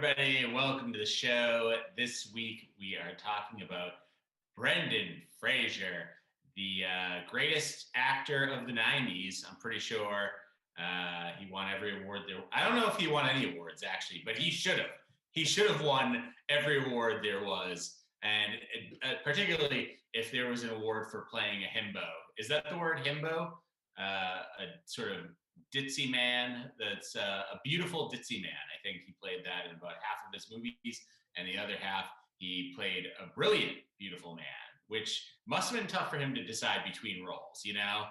everybody, and welcome to the show. This week, we are talking about Brendan Fraser, the greatest actor of the 90s. I'm pretty sure he won every award there. I don't know if he won any awards, actually, but he should have. He should have won every award there was, and particularly if there was an award for playing a himbo. Is that the word himbo? A sort of ditzy man that's a beautiful ditzy man. I think he played that in about half of his movies, and the other half he played a brilliant, beautiful man, which must have been tough for him to decide between roles, you know?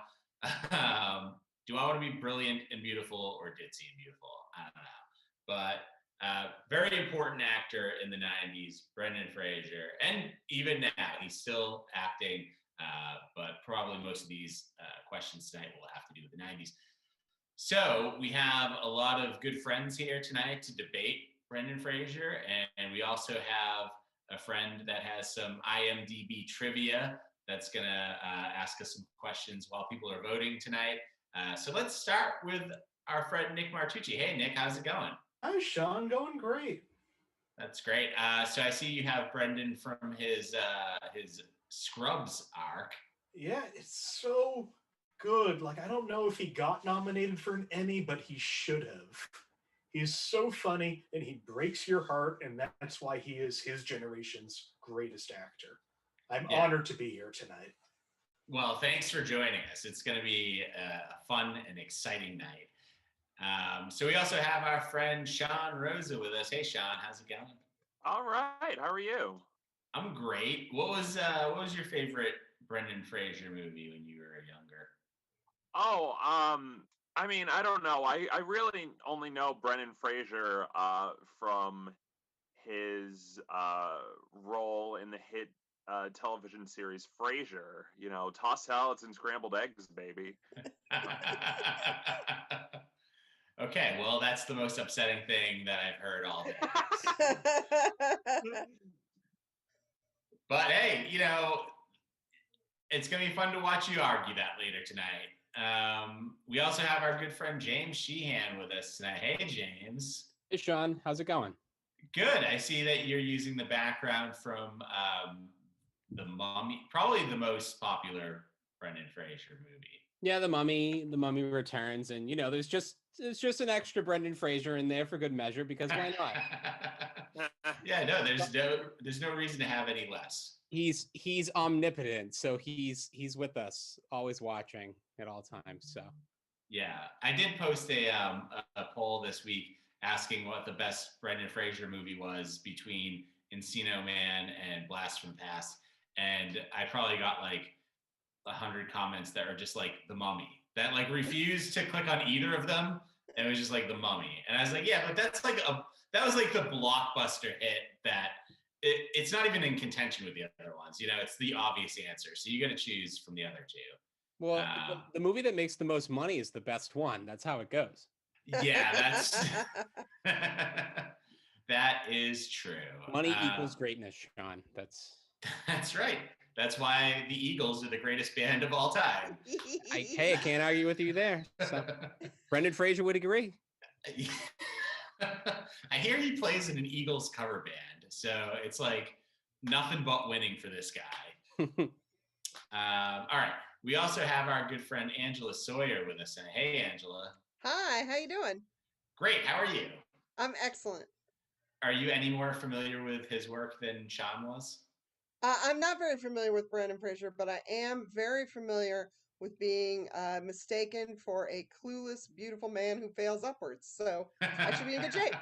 Do I want to be brilliant and beautiful or ditzy and beautiful? I don't know. But very important actor in the 90s, Brendan Fraser, and even now, he's still acting, but probably most of these questions tonight will have to do with the 90s. So we have a lot of good friends here tonight to debate Brendan Fraser, and we also have a friend that has some IMDb trivia that's going to ask us some questions while people are voting tonight. So let's start with our friend Nick Martucci. Hey, Nick, how's it going? Hi, Sean. Going great. That's great. So I see you have Brendan from his Scrubs arc. Yeah, it's so good. Like, I don't know if he got nominated for an Emmy, but he should have. He's so funny, and he breaks your heart, and that's why he is his generation's greatest actor. I'm honored to be here tonight. Well, thanks for joining us. It's going to be a fun and exciting night. So we also have our friend Sean Rosa with us. Hey, Sean, how's it going? All right. How are you? I'm great. What was your favorite Brendan Fraser movie when you were younger? Oh, I mean, I don't know. I really only know Brendan Fraser from his role in the hit television series Frasier. You know, tossed salads and scrambled eggs, baby. Okay, well, that's the most upsetting thing that I've heard all day. But hey, you know, it's going to be fun to watch you argue that later tonight. We also have our good friend James Sheehan with us tonight. Hey, James. Hey, Sean. How's it going? Good. I see that you're using the background from The Mummy, probably the most popular Brendan Fraser movie. Yeah, The Mummy returns, and you know, there's just an extra Brendan Fraser in there for good measure, because why not? Yeah, no, there's no reason to have any less. He's omnipotent, so he's with us, always watching at all times. So yeah, I did post a poll this week asking what the best Brendan Fraser movie was between Encino Man and Blast from the Past, and I probably got like 100 comments that are just like The Mummy, that like refused to click on either of them, and it was just like The Mummy. And I was like, yeah, but that was like the blockbuster hit that it's not even in contention with the other ones. You know, it's the obvious answer, so you got to choose from the other two. Well, the movie that makes the most money is the best one. That's how it goes. Yeah, that is true. Money equals greatness, Sean. That's right. That's why the Eagles are the greatest band of all time. I can't argue with you there. So, Brendan Fraser would agree. I hear he plays in an Eagles cover band, so it's like nothing but winning for this guy. All right. We also have our good friend Angela Sawyer with us. Hey, Angela. Hi, how you doing? Great. How are you? I'm excellent. Are you any more familiar with his work than Sean was? I'm not very familiar with Brendan Fraser, but I am very familiar with being mistaken for a clueless, beautiful man who fails upwards. So I should be in good shape.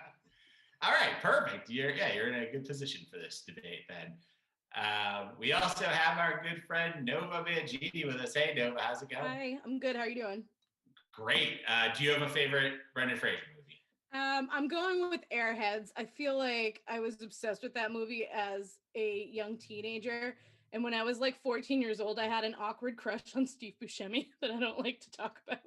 All right, perfect. You're in a good position for this debate then. We also have our good friend Nova Mangini with us. Hey, Nova, how's it going? Hi, I'm good. How are you doing? Great. Do you have a favorite Brendan Fraser movie? I'm going with Airheads. I feel like I was obsessed with that movie as a young teenager. And when I was like 14 years old, I had an awkward crush on Steve Buscemi that I don't like to talk about.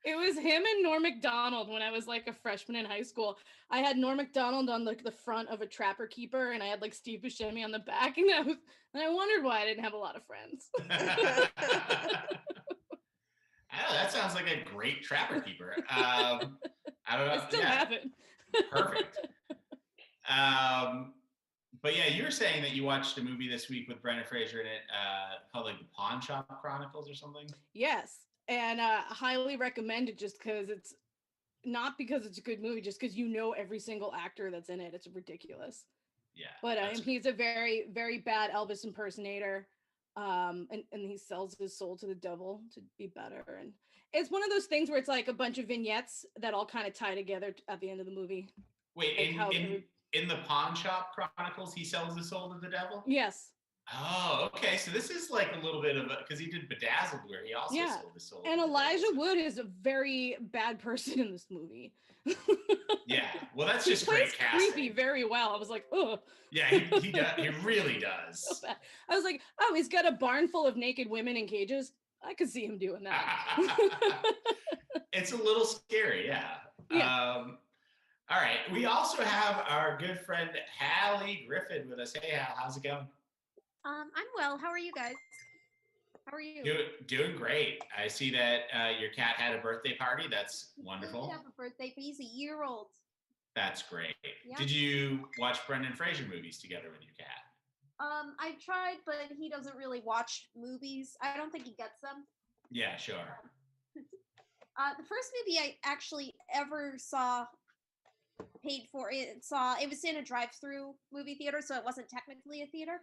It was him and Norm Macdonald when I was like a freshman in high school. I had Norm Macdonald on like the front of a Trapper Keeper, and I had like Steve Buscemi on the back, and I wondered why I didn't have a lot of friends. Oh, that sounds like a great Trapper Keeper. I don't know. I still have it. Perfect. But yeah, you were saying that you watched a movie this week with Brendan Fraser in it called like the Pawn Shop Chronicles or something. Yes, and highly recommended just because it's not because it's a good movie, just because you know every single actor that's in it. It's ridiculous. Yeah. But he's a very, very bad Elvis impersonator. And he sells his soul to the devil to be better. And it's one of those things where it's like a bunch of vignettes that all kind of tie together at the end of the movie. Wait, like in the Pawn Shop Chronicles, he sells his soul to the devil? Yes. Oh, okay. So this is like a little bit of because he did Bedazzled, where he also sold his soul. And Elijah Wood is a very bad person in this movie. Yeah, well, that's just great casting. Creepy very well. I was like, oh. Yeah, he does. He really does. So bad. I was like, oh, he's got a barn full of naked women in cages. I could see him doing that. It's a little scary, yeah. All right. We also have our good friend Hallie Griffin with us. Hey, Hal, how's it going? I'm well. How are you guys? How are you? Doing great. I see that your cat had a birthday party. That's wonderful. He did have a birthday, but he's a year old. That's great. Yeah. Did you watch Brendan Fraser movies together with your cat? I tried, but he doesn't really watch movies. I don't think he gets them. Yeah, sure. The first movie I actually ever paid for, it was in a drive-through movie theater, so it wasn't technically a theater.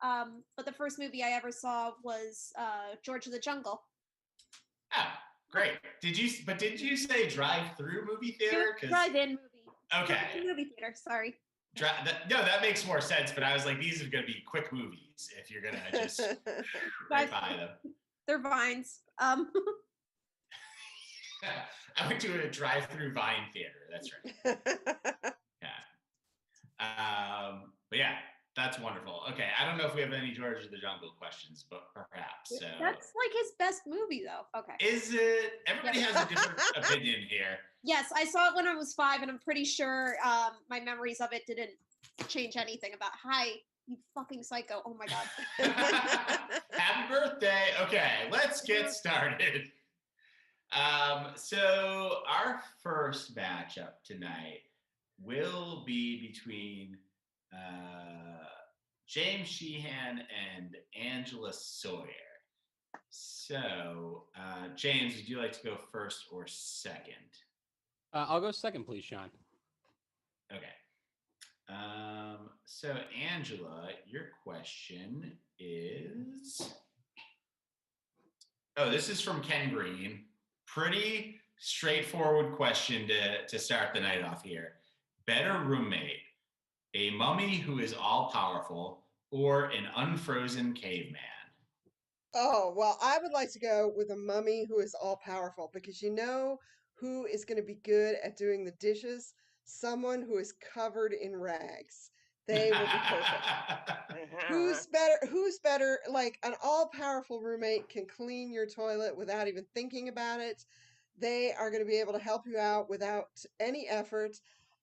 But the first movie I ever saw was George of the Jungle. Oh, great. Did you say drive-through movie theater? Drive-in movie. Okay. Movie theater, sorry. No, that makes more sense, but I was like, these are going to be quick movies if you're going to just right by them. They're Vines. I went to a drive-through Vine theater. That's right. Yeah. But yeah, that's wonderful. Okay, I don't know if we have any George of the Jungle questions, but perhaps. So. That's like his best movie, though. Okay. Is it? Everybody has a different opinion here. Yes, I saw it when I was 5, and I'm pretty sure my memories of it didn't change anything about, hi, you fucking psycho. Oh my God. Happy birthday. Okay, let's get started. So our first matchup tonight will be between James Sheehan and Angela Sawyer. So, James, would you like to go first or second? I'll go second, please, Sean. Okay. So, Angela, your question is... Oh, this is from Ken Green. Pretty straightforward question to start the night off here. Better roommate, a mummy who is all-powerful or an unfrozen caveman? Oh, well, I would like to go with a mummy who is all powerful because you know who is going to be good at doing the dishes? Someone who is covered in rags. They will be perfect. Who's better? Like an all-powerful roommate can clean your toilet without even thinking about it. They are going to be able to help you out without any effort.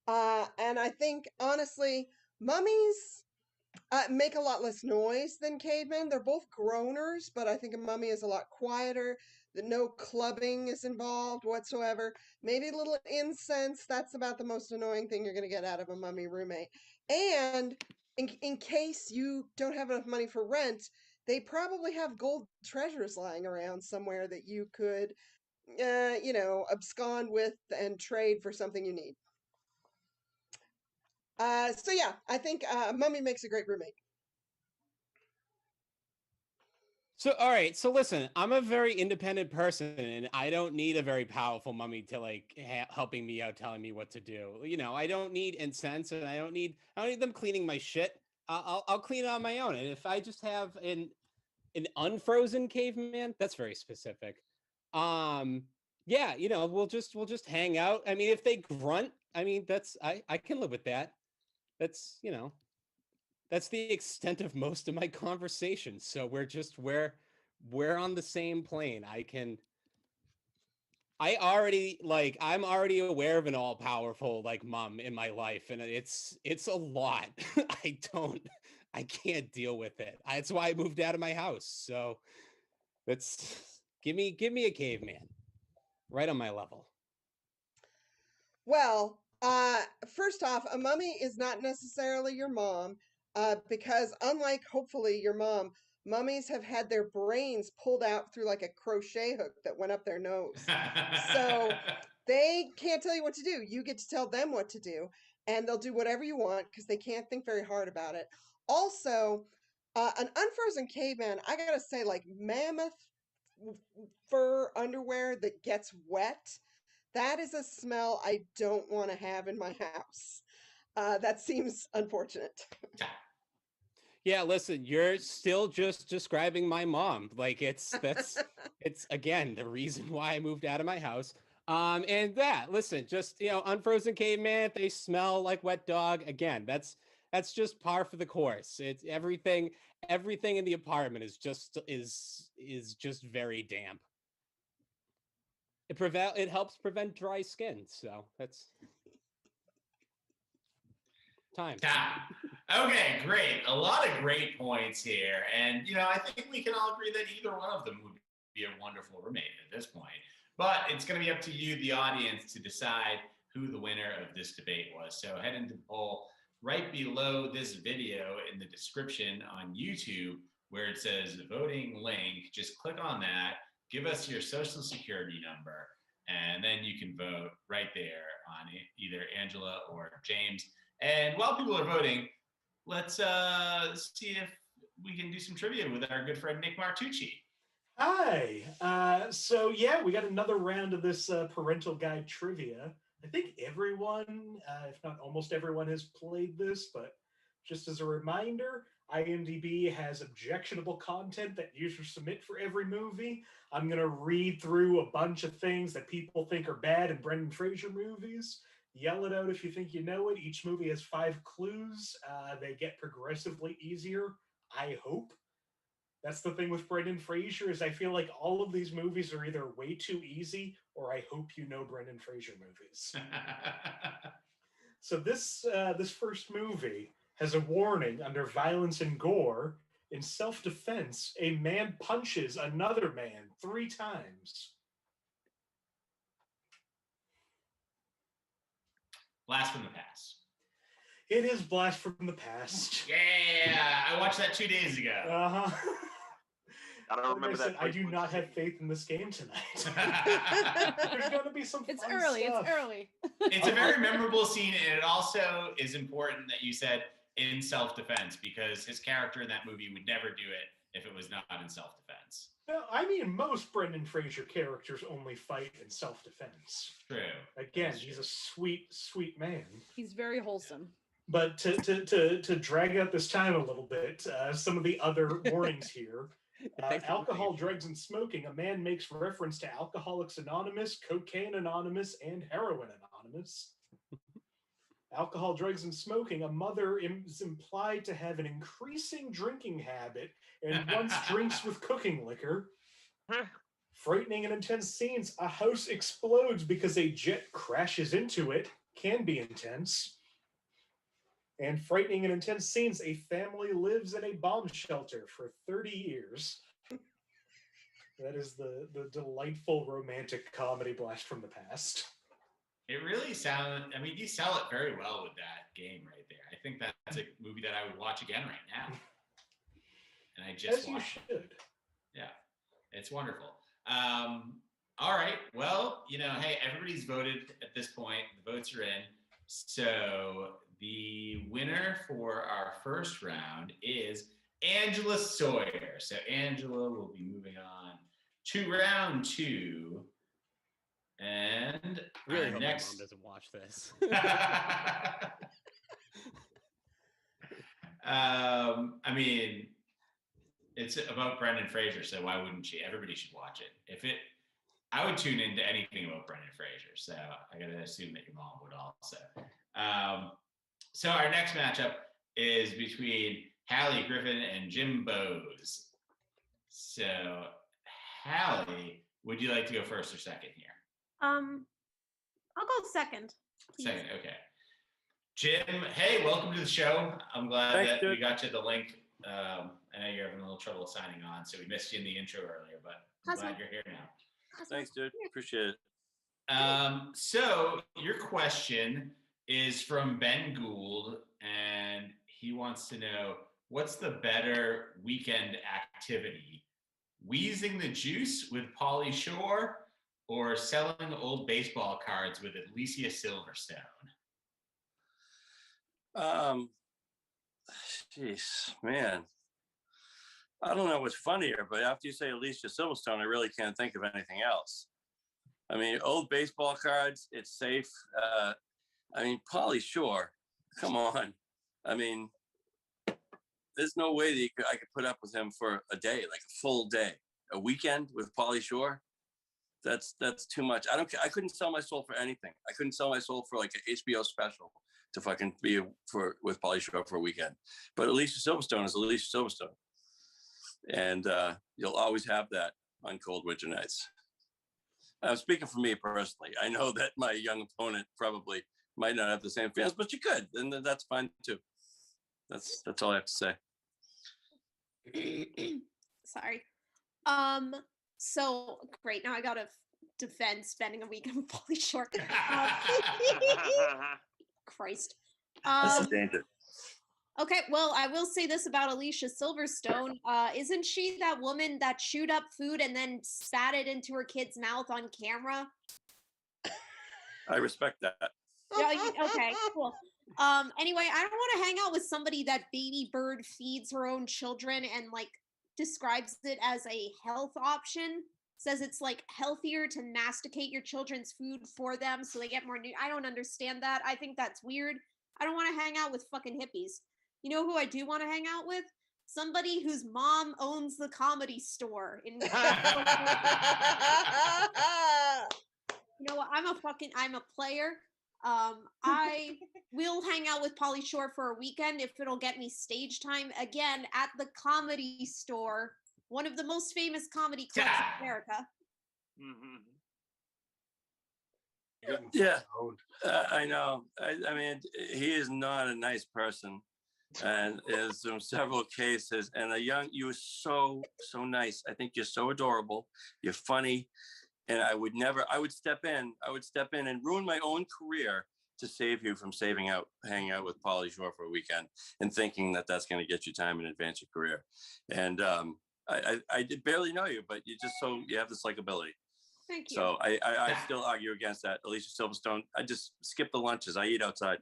And I think, honestly, mummies make a lot less noise than cavemen. They're both groaners, but I think a mummy is a lot quieter. That no clubbing is involved whatsoever. Maybe a little incense. That's about the most annoying thing you're going to get out of a mummy roommate. And in case you don't have enough money for rent, they probably have gold treasures lying around somewhere that you could, abscond with and trade for something you need. So yeah, I think mummy makes a great roommate. So, all right. So listen, I'm a very independent person and I don't need a very powerful mummy to like helping me out, telling me what to do. You know, I don't need incense and I don't need them cleaning my shit. I'll clean it on my own. And if I just have an unfrozen caveman, that's very specific. Yeah, we'll just hang out. I mean, if they grunt, I mean, I can live with that. That's the extent of most of my conversations. So we're on the same plane. I'm already aware of an all-powerful like mom in my life, and it's a lot. I can't deal with it. That's why I moved out of my house. So give me a caveman right on my level. Well, First off, a mummy is not necessarily your mom, because unlike hopefully your mom, mummies have had their brains pulled out through like a crochet hook that went up their nose. So they can't tell you what to do. You get to tell them what to do, and they'll do whatever you want because they can't think very hard about it. Also, an unfrozen caveman, I gotta say, like mammoth fur underwear that gets wet, that is a smell I don't want to have in my house. That seems unfortunate. Yeah, listen, you're still just describing my mom. Like it's again the reason why I moved out of my house. And that, listen, just unfrozen caveman, they smell like wet dog. Again, that's just par for the course. It's everything in the apartment is just very damp. It helps prevent dry skin. So that's time. Okay, great. A lot of great points here. And, I think we can all agree that either one of them would be a wonderful roommate at this point. But it's going to be up to you, the audience, to decide who the winner of this debate was. So head into the poll right below this video in the description on YouTube where it says voting link. Just click on that, give us your social security number, and then you can vote right there on either Angela or James. And while people are voting, let's see if we can do some trivia with our good friend Nick Martucci. Hi. So we got another round of this parental guide trivia. I think everyone, if not almost everyone, has played this, but just as a reminder, IMDb has objectionable content that users submit for every movie. I'm going to read through a bunch of things that people think are bad in Brendan Fraser movies. Yell it out if you think you know it. Each movie has 5 clues. They get progressively easier, I hope. That's the thing with Brendan Fraser, is I feel like all of these movies are either way too easy or I hope you know Brendan Fraser movies. So this first movie has a warning under violence and gore. In self-defense, a man punches another man 3 times. Blast from the Past. It is Blast from the Past. Yeah, I watched that 2 days ago. Uh-huh. I don't remember that. I do not have faith in this game tonight. There's going to be some It's fun early. stuff. It's early. It's a very memorable scene, and it also is important that you said in self-defense, because his character in that movie would never do it if it was not in self-defense. No, I mean, most Brendan Fraser characters only fight in self-defense. True. Again, he's a sweet, sweet man. He's very wholesome. But to drag out this time a little bit, some of the other warnings here. Alcohol, drugs, and smoking. A man makes reference to Alcoholics Anonymous, Cocaine Anonymous, and Heroin Anonymous. Alcohol, drugs, and smoking. A mother is implied to have an increasing drinking habit and once drinks with cooking liquor. Frightening and intense scenes. A house explodes because a jet crashes into it. Can be intense. And frightening and intense scenes. A family lives in a bomb shelter for 30 years. That is the delightful romantic comedy Blast from the Past. It really sounds, you sell it very well with that game right there. I think that's a movie that I would watch again right now. And I just watched it. You should. Yeah, it's wonderful. All right, well, hey, everybody's voted at this point. The votes are in. So the winner for our first round is Angela Sawyer. So Angela will be moving on to round 2. And Really our hope next... my mom doesn't watch this. It's about Brendan Fraser, so why wouldn't she? Everybody should watch it. I would tune into anything about Brendan Fraser, so I gotta assume that your mom would also. So our next matchup is between Hallie Griffin and Jim Bowes. So Hallie, would you like to go first or second here? I'll go second. Please. Second, okay. Jim, hey, welcome to the show. I'm glad that we got you the link. I know you're having a little trouble signing on, so we missed you in the intro earlier, but I'm glad you're here now. Thanks, dude. Appreciate it. So your question is from Ben Gould, and he wants to know what's the better weekend activity: wheezing the juice with Pauly Shore or selling old baseball cards with Alicia Silverstone? Jeez, man. I don't know what's funnier, but after you say Alicia Silverstone, I really can't think of anything else. I mean, old baseball cards, it's safe. I mean, Pauly Shore, come on. I mean, there's no way that I could put up with him for a day, like a full day, a weekend with Pauly Shore. That's too much. I couldn't sell my soul for anything. I couldn't sell my soul for like an HBO special to fucking be with Pauly Shore for a weekend. But Alicia Silverstone is Alicia Silverstone, and you'll always have that on cold winter nights. I'm speaking for me personally. I know that my young opponent probably might not have the same fans, but you could, and that's fine too. That's all I have to say. Sorry. So great. Now I gotta defend spending a weekend with Pauly Shore. Christ. That's a danger. Okay, well, I will say this about Alicia Silverstone. Isn't she that woman that chewed up food and then spat it into her kid's mouth on camera? I respect that. Yeah, okay, cool. Anyway, I don't want to hang out with somebody that baby bird feeds her own children and like describes it as a health option. Says it's like healthier to masticate your children's food for them so they get more I don't understand that. I think that's weird. I don't want to hang out with fucking hippies. You know who I do want to hang out with? Somebody whose mom owns the Comedy Store in You know what? I'm a player. I will hang out with Pauly Shore for a weekend if it'll get me stage time again at the Comedy Store, one of the most famous comedy clubs in America. Yeah, I know. I mean, he is not a nice person, and there's several cases. And you were so nice. I think you're so adorable. You're funny. And I would step in and ruin my own career to save you from hanging out with Pauly Shore for a weekend and thinking that that's going to get you time and advance your career. And I did barely know you, but you have this likability. Thank you. So I still argue against that. Alicia Silverstone, I just skip the lunches. I eat outside.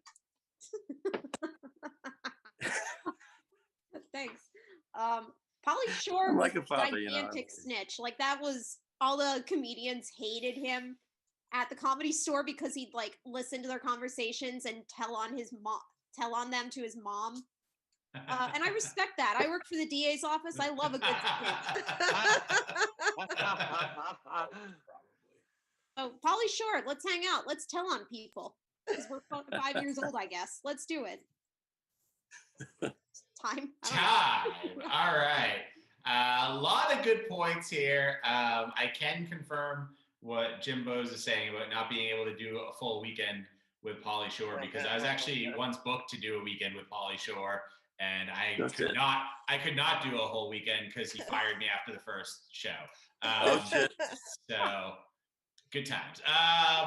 Thanks. Pauly Shore I'm was like a a father, gigantic snitch. Like that was all the comedians hated him at the Comedy Store because he'd like listen to their conversations and tell on them to his mom. And I respect that. I work for the DA's office. I love a good snitch. Oh, Pauly Shore, let's hang out. Let's tell on people. Because we're 5 years old, I guess. Let's do it. Time. All right. A lot of good points here. I can confirm what Jim Bose is saying about not being able to do a full weekend with Pauly Shore, because I was actually once booked to do a weekend with Pauly Shore, and I could not do a whole weekend because he fired me after the first show. So good times.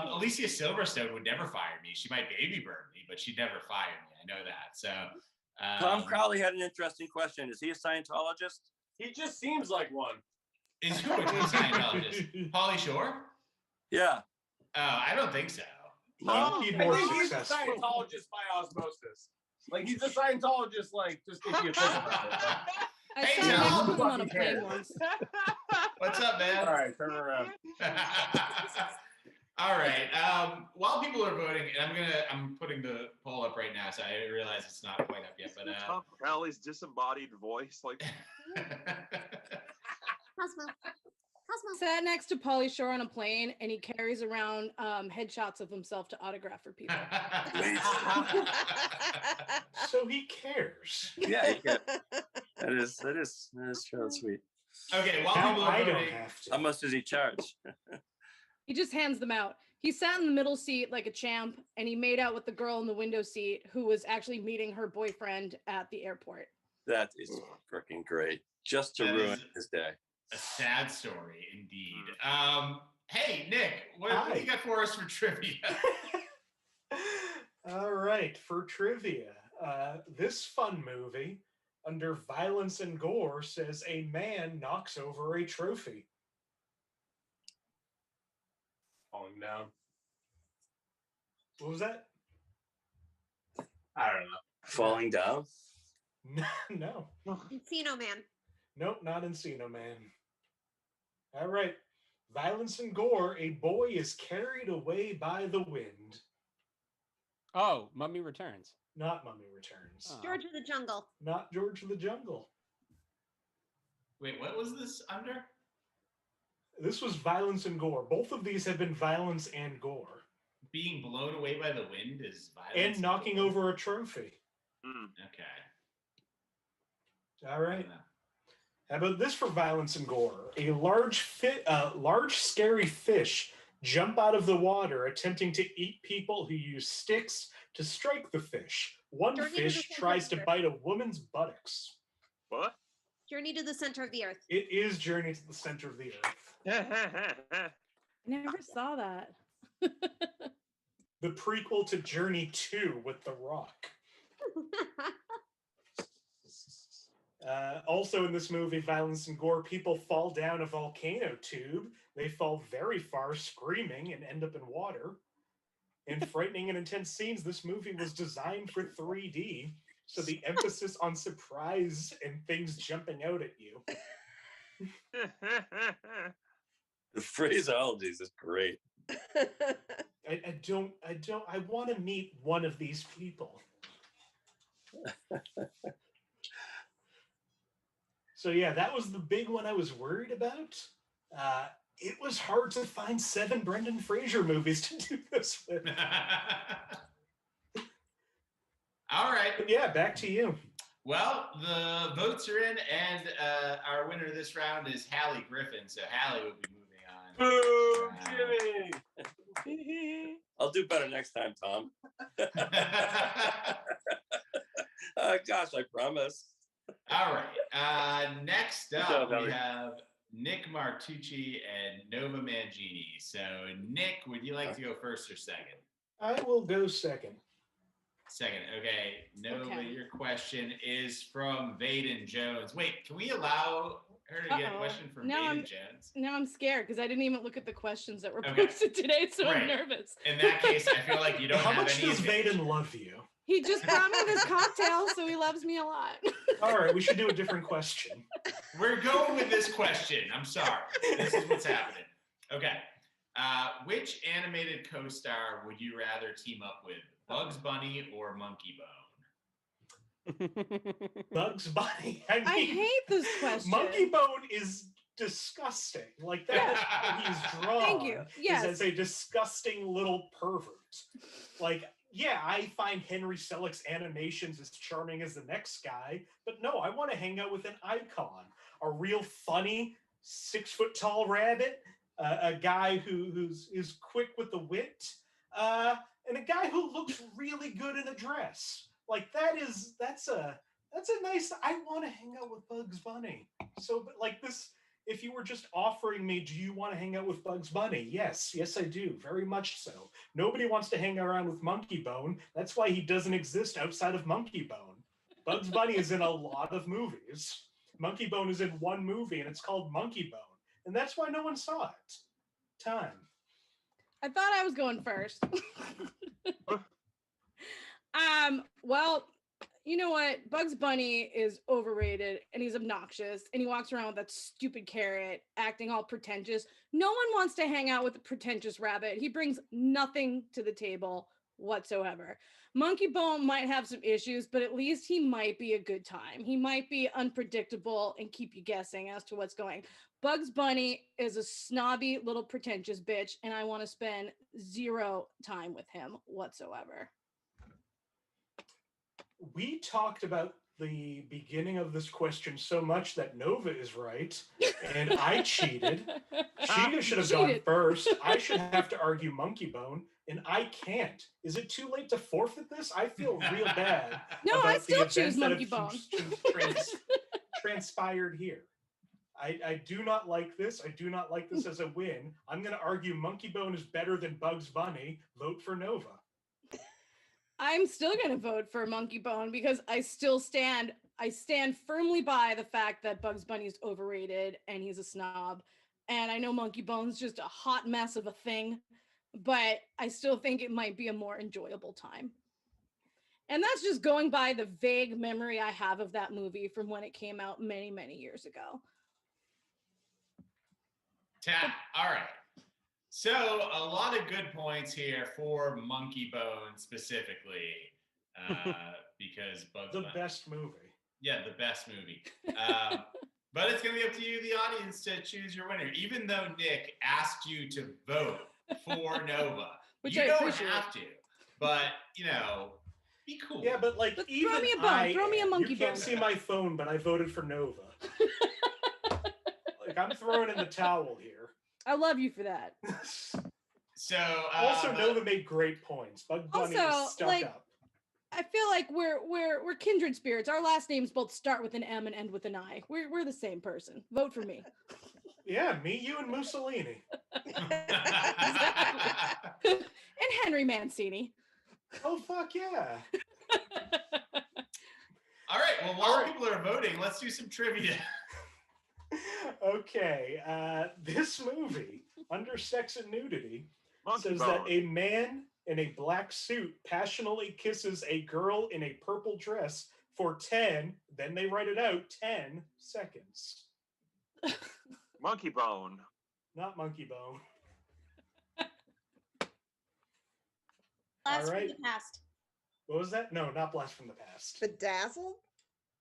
Alicia Silverstone would never fire me. She might baby burn me, but she'd never fire me. I know that. So Tom Crowley had an interesting question. Is he a Scientologist? He just seems like one. Is who a Scientologist? Pauly Shore? Yeah. I don't think so. No. I think he's a Scientologist by osmosis. Like he's a Scientologist, like just if you think about it. I Hey, saw Joe. him on a plane once. What's up, man? All right, turn around. All right. While people are voting, and I'm putting the poll up right now, so I realize it's not quite up yet. But Tom Crowley's disembodied voice, like Cosmo. Sat next to Pauly Shore on a plane, and he carries around headshots of himself to autograph for people. So he cares. Yeah, he can. That is so sweet. Okay, while Now people are I don't voting, have to. How much does he charge? He just hands them out. He sat in the middle seat like a champ, and he made out with the girl in the window seat who was actually meeting her boyfriend at the airport. That is freaking great. Just to That ruin is- his day. a sad story indeed. Hey, Nick, what do you got for us for trivia? All right, for trivia, this fun movie, under violence and gore, says a man knocks over a trophy. Falling down. What was that? I don't know. Falling down. No. Encino Man. Nope, not Encino Man. All right. Violence and gore, a boy is carried away by the wind. Oh, Mummy Returns. Not Mummy Returns. Oh. George of the Jungle. Not George of the Jungle. Wait, what was this under? This was violence and gore. Both of these have been violence and gore. Being blown away by the wind is violence. And knocking gore? over a trophy. Okay. All right. How about this for violence and gore? A large, scary fish jump out of the water, attempting to eat people who use sticks to strike the fish. One Journey to the fish Center tries of to the Earth. bite a woman's buttocks. What? Journey to the Center of the Earth. It is Journey to the Center of the Earth. I never saw that. The prequel to Journey 2 with The Rock. Also in this movie, violence and gore, people fall down a volcano tube. They fall very far, screaming, and end up in water. In frightening and intense scenes, this movie was designed for 3D, so the emphasis on surprise and things jumping out at you. The phraseology is just great. I want to meet one of these people. So yeah, that was the big one I was worried about. It was hard to find 7 Brendan Fraser movies to do this with. All right. But yeah, back to you. Well, the votes are in, and our winner this round is Hallie Griffin. So Hallie will be moving on. Boo, Jimmy! I'll do better next time, Tom. Gosh, I promise. All right. Next up, job, we Hallie. have Nick Martucci and Nova Mangini. So, Nick, would you like to go first or second? I will go second. Second. Okay. Nova, Okay. your question is from Vaden Jones. Wait, can we allow her to get a Uh-oh. question from Now Vaden I'm- Jones? Now I'm scared because I didn't even look at the questions that were Okay. posted today, so Right. I'm nervous. In that case, I feel like you don't How have much any does advantage. Vaden love you? He just brought me this cocktail, so he loves me a lot. All right, we should do a different question. We're going with this question. I'm sorry. This is what's happening. Okay. Which animated co-star would you rather team up with, Bugs Bunny or Monkey Bone? Bugs Bunny. I hate this question. Monkey Bone is disgusting. Like that, he's drawn. Thank you. Yes. Is as a disgusting little pervert. Like, yeah, I find Henry Selick's animations as charming as the next guy, but no, I want to hang out with an icon, a real funny 6-foot-tall rabbit, a guy who's quick with the wit, and a guy who looks really good in a dress. Like that's a nice. I want to hang out with Bugs Bunny. So, but like this. If you were just offering me, do you want to hang out with Bugs Bunny? Yes, I do, very much so. Nobody wants to hang around with Monkey Bone. That's why he doesn't exist outside of Monkey Bone. Bugs Bunny is in a lot of movies. Monkey Bone is in one movie, and it's called Monkey Bone. And that's why no one saw it. Time. I thought I was going first. Well, you know what? Bugs Bunny is overrated and he's obnoxious and he walks around with that stupid carrot acting all pretentious. No one wants to hang out with a pretentious rabbit. He brings nothing to the table whatsoever. Monkey Bone might have some issues, but at least he might be a good time. He might be unpredictable and keep you guessing as to what's going. Bugs Bunny is a snobby little pretentious bitch and I want to spend 0 time with him whatsoever. We talked about the beginning of this question so much that Nova is right, and I cheated. She should have gone Cheated. first. I should have to argue Monkey Bone, and I can't. Is it too late to forfeit this? I feel real bad. No, about I the still events choose that Monkey have Bone. transpired here. I do not like this. I do not like this as a win. I'm going to argue Monkey Bone is better than Bugs Bunny. Vote for Nova. I'm still gonna vote for Monkey Bone because I stand firmly by the fact that Bugs Bunny is overrated and he's a snob. And I know Monkey Bone's just a hot mess of a thing, but I still think it might be a more enjoyable time. And that's just going by the vague memory I have of that movie from when it came out many, many years ago. All right. So a lot of good points here for Monkey Bone specifically, because Bugs The Bunny. best movie. Yeah, the best movie. But it's going to be up to you, the audience, to choose your winner. Even though Nick asked you to vote for Nova, Which you I don't appreciate. have to. But, be cool. Yeah, but like But even throw me a bone. Throw me a monkey You can't bone. see my phone, but I voted for Nova. Like I'm throwing in the towel here. I love you for that. So Also, Nova made great points. Bug Bunny Also, is stuck like, up. I feel like we're kindred spirits. Our last names both start with an M and end with an I. We're the same person. Vote for me. Yeah, me, you, and Mussolini. And Henry Mancini. Oh fuck yeah! All right. Well, while people are voting, let's do some trivia. Okay, this movie, under Sex and Nudity, Monkey says Bone. that a man in a black suit passionately kisses a girl in a purple dress for 10, then they write it out, 10 seconds. Monkey Bone. Not Monkey Bone. Blast All right. from the past. What was that? No, not Blast from the Past. Bedazzled?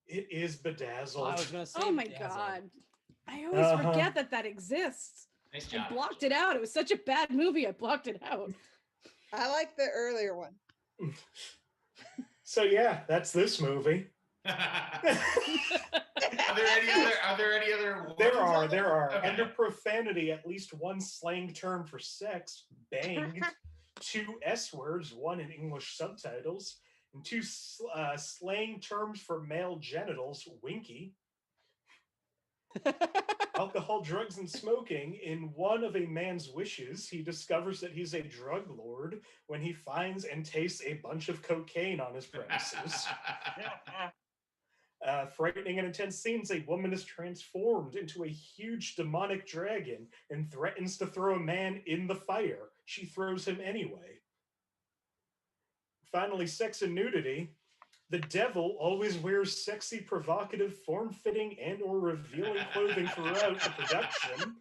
It is Bedazzled. I was gonna say. Oh my Dazzle. God. I always forget that exists. Nice I job. blocked it out. It was such a bad movie. I blocked it out. I like the earlier one. So yeah, that's this movie. Are there any other There warnings are. on There are. Okay. Under profanity, at least one slang term for sex, banged, 2 S words, 1 in English subtitles, and 2 slang terms for male genitals, winky, alcohol, drugs, and smoking. In one of a man's wishes, he discovers that he's a drug lord when he finds and tastes a bunch of cocaine on his premises. Frightening and intense scenes, a woman is transformed into a huge demonic dragon and threatens to throw a man in the fire. She throws him anyway. Finally, Sex and Nudity. The devil always wears sexy, provocative, form-fitting, and or revealing clothing throughout the production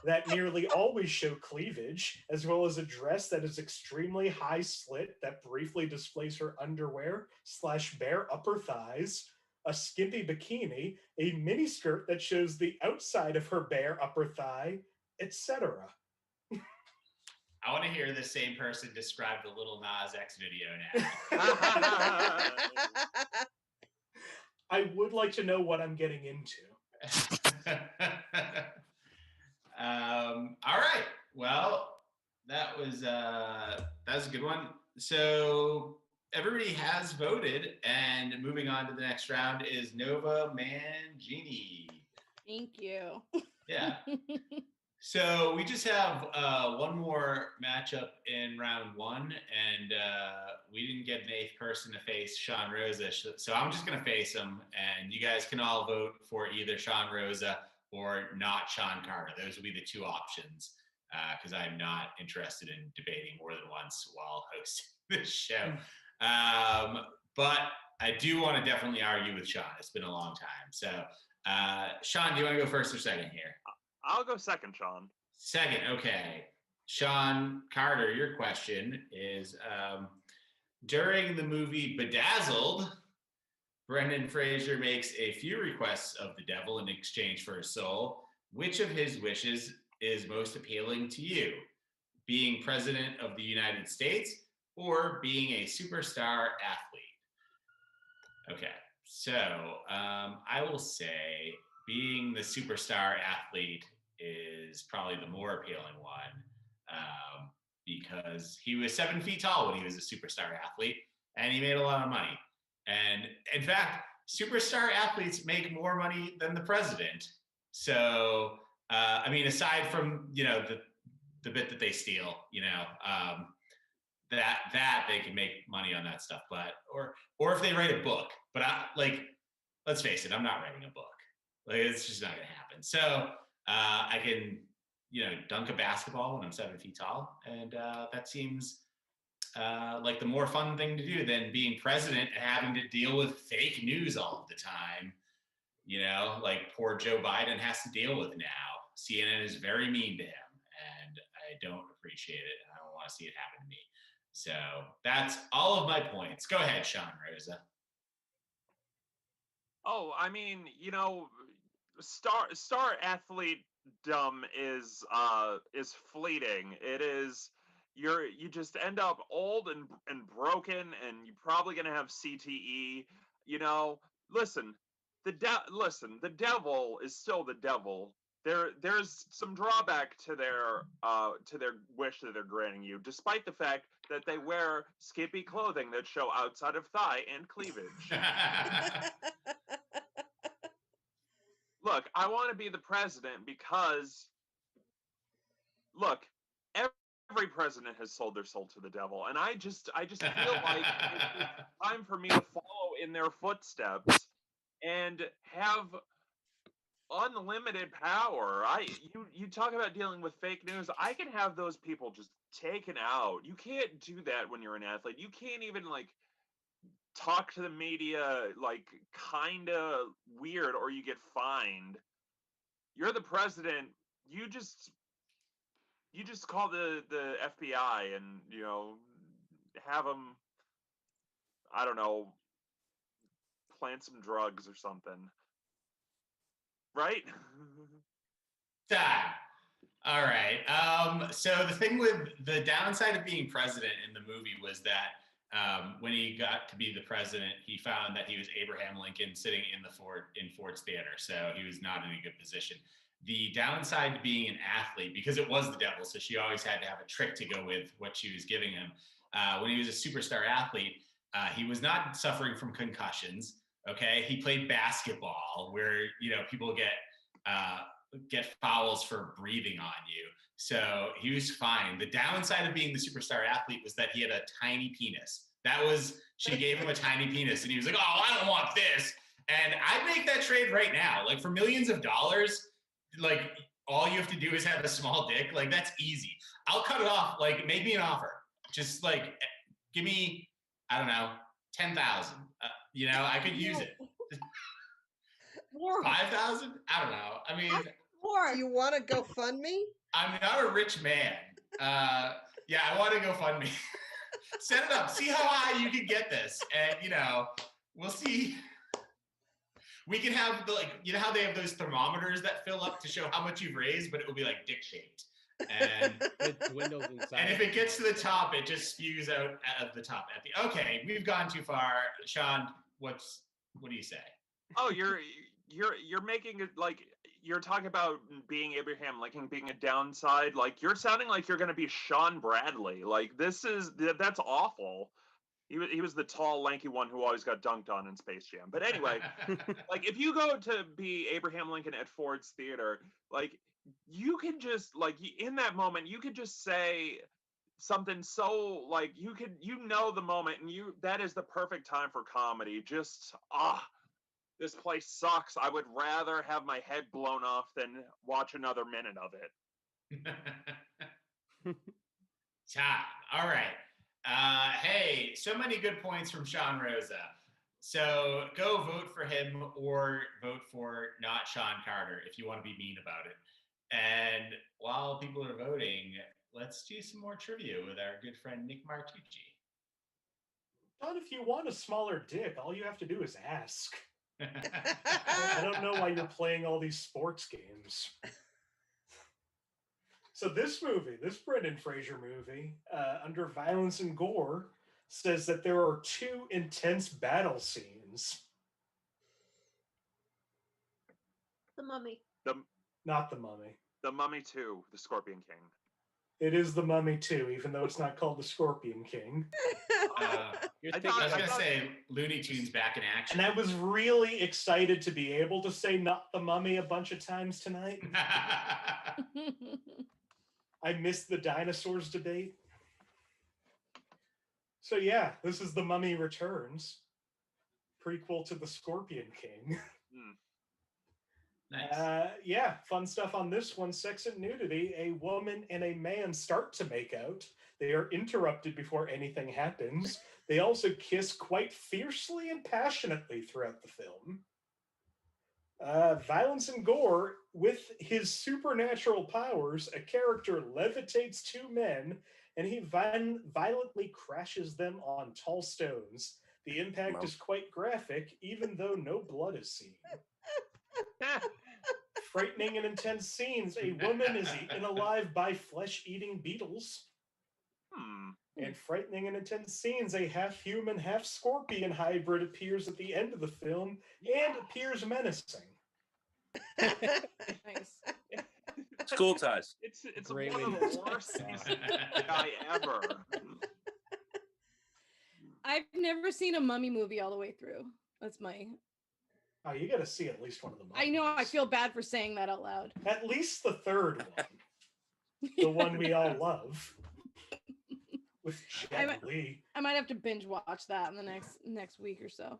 that nearly always show cleavage, as well as a dress that is extremely high slit that briefly displays her underwear / bare upper thighs, a skimpy bikini, a miniskirt that shows the outside of her bare upper thigh, etc. I want to hear the same person describe the Little Nas X video now. I would like to know what I'm getting into. All right. Well, that was a good one. So everybody has voted, and moving on to the next round is Nova Mangini. Thank you. Yeah. So we just have one more matchup in round 1, and we didn't get an 8th person to face Sean Rosa. So I'm just going to face him, and you guys can all vote for either Sean Rosa or not Sean Carter. Those will be the 2 options, because I'm not interested in debating more than once while hosting this show. But I do want to definitely argue with Sean. It's been a long time. So Sean, do you want to go first or second here? I'll go second, Sean. Second, okay. Sean Carter, your question is, during the movie Bedazzled, Brendan Fraser makes a few requests of the devil in exchange for his soul. Which of his wishes is most appealing to you? Being president of the United States or being a superstar athlete? Okay, so I will say being the superstar athlete is probably the more appealing one, because he was 7 feet tall when he was a superstar athlete, and he made a lot of money. And in fact, superstar athletes make more money than the president. So, I mean, aside from, the bit that they steal, that they can make money on that stuff. But or if they write a book. But let's face it, I'm not writing a book. Like it's just not gonna happen. So I can dunk a basketball when I'm 7 feet tall, and that seems like the more fun thing to do than being president and having to deal with fake news all the time. Like poor Joe Biden has to deal with now. CNN is very mean to him, and I don't appreciate it. And I don't want to see it happen to me. So that's all of my points. Go ahead, Sean Rosa. Oh, I mean, star athlete dumb is fleeting. It is you just end up old and broken, and you're probably gonna have CTE. Listen, the devil is still the devil. There's some drawback to their wish that they're granting you, despite the fact that they wear skimpy clothing that show outside of thigh and cleavage. Look, I want to be the president because, look, every president has sold their soul to the devil, and I just feel like it's time for me to follow in their footsteps and have unlimited power. You talk about dealing with fake news. I can have those people just taken out. You can't do that when you're an athlete. You can't even talk to the media kind of weird, or you get fined. You're the president. You just call the FBI and have them, I don't know, plant some drugs or something, right? All right. So the thing with the downside of being president in the movie was that when he got to be the president, he found that he was Abraham Lincoln sitting in Ford's Theater, so he was not in a good position. The downside to being an athlete, because it was the devil, so she always had to have a trick to go with what she was giving him. When he was a superstar athlete, he was not suffering from concussions. Okay, he played basketball, where people get fouls for breathing on you. So he was fine. The downside of being the superstar athlete was that he had a tiny penis. She gave him a tiny penis, and he was like, "Oh, I don't want this." And I'd make that trade right now. Like for millions of dollars, like all you have to do is have a small dick. Like that's easy. I'll cut it off. Like make me an offer. Just give me, I don't know, 10,000. I could use it. 5,000? I don't know. I mean, do you want to GoFundMe? I'm not a rich man. Yeah, I want to GoFundMe. Set it up. See how high you can get this, and we'll see. We can have how they have those thermometers that fill up to show how much you've raised, but it will be like dick shaped. And it dwindles inside. And if it gets to the top, it just spews out of the top. Okay, we've gone too far. Sean, what do you say? Oh, you're making it you're talking about being Abraham Lincoln being a downside. You're sounding like you're going to be Sean Bradley. That's awful. He was the tall, lanky one who always got dunked on in Space Jam. But anyway, if you go to be Abraham Lincoln at Ford's Theater, you can just in that moment you could just say something so the moment, and that is the perfect time for comedy. Just this place sucks. I would rather have my head blown off than watch another minute of it. All right. Hey, so many good points from Sean Rosa. So go vote for him or vote for not Sean Carter if you want to be mean about it. And while people are voting, let's do some more trivia with our good friend Nick Martucci. John, if you want a smaller dick, all you have to do is ask. I don't know why you're playing all these sports games. So this Brendan Fraser movie, under violence and gore, says that there are 2 intense battle scenes. The Mummy. Not The Mummy. The Mummy 2, The Scorpion King. It is The Mummy 2, even though it's not called The Scorpion King. I was going to say Looney Tunes back in action. And I was really excited to be able to say not The Mummy a bunch of times tonight. I missed the dinosaurs debate. So yeah, this is The Mummy Returns, prequel to The Scorpion King. Nice. Yeah, fun stuff on this one. Sex and nudity. A woman and a man start to make out. They are interrupted before anything happens. They also kiss quite fiercely and passionately throughout the film. Violence and gore. With his supernatural powers, a character levitates two men and he violently crashes them on tall stones. The impact is quite graphic, even though no blood is seen. Frightening and intense scenes. A woman is eaten alive by flesh-eating beetles. And frightening and intense scenes. A half-human, half-scorpion hybrid appears at the end of the film and appears menacing. Nice. School ties. It's Great one way of to the worst guy ever. I've never seen a mummy movie all the way through. That's my. Oh, you got to see at least one of them. I know. I feel bad for saying that out loud. At least the third one, the one we all love, with Jet Li. I might have to binge watch that in the next week or so.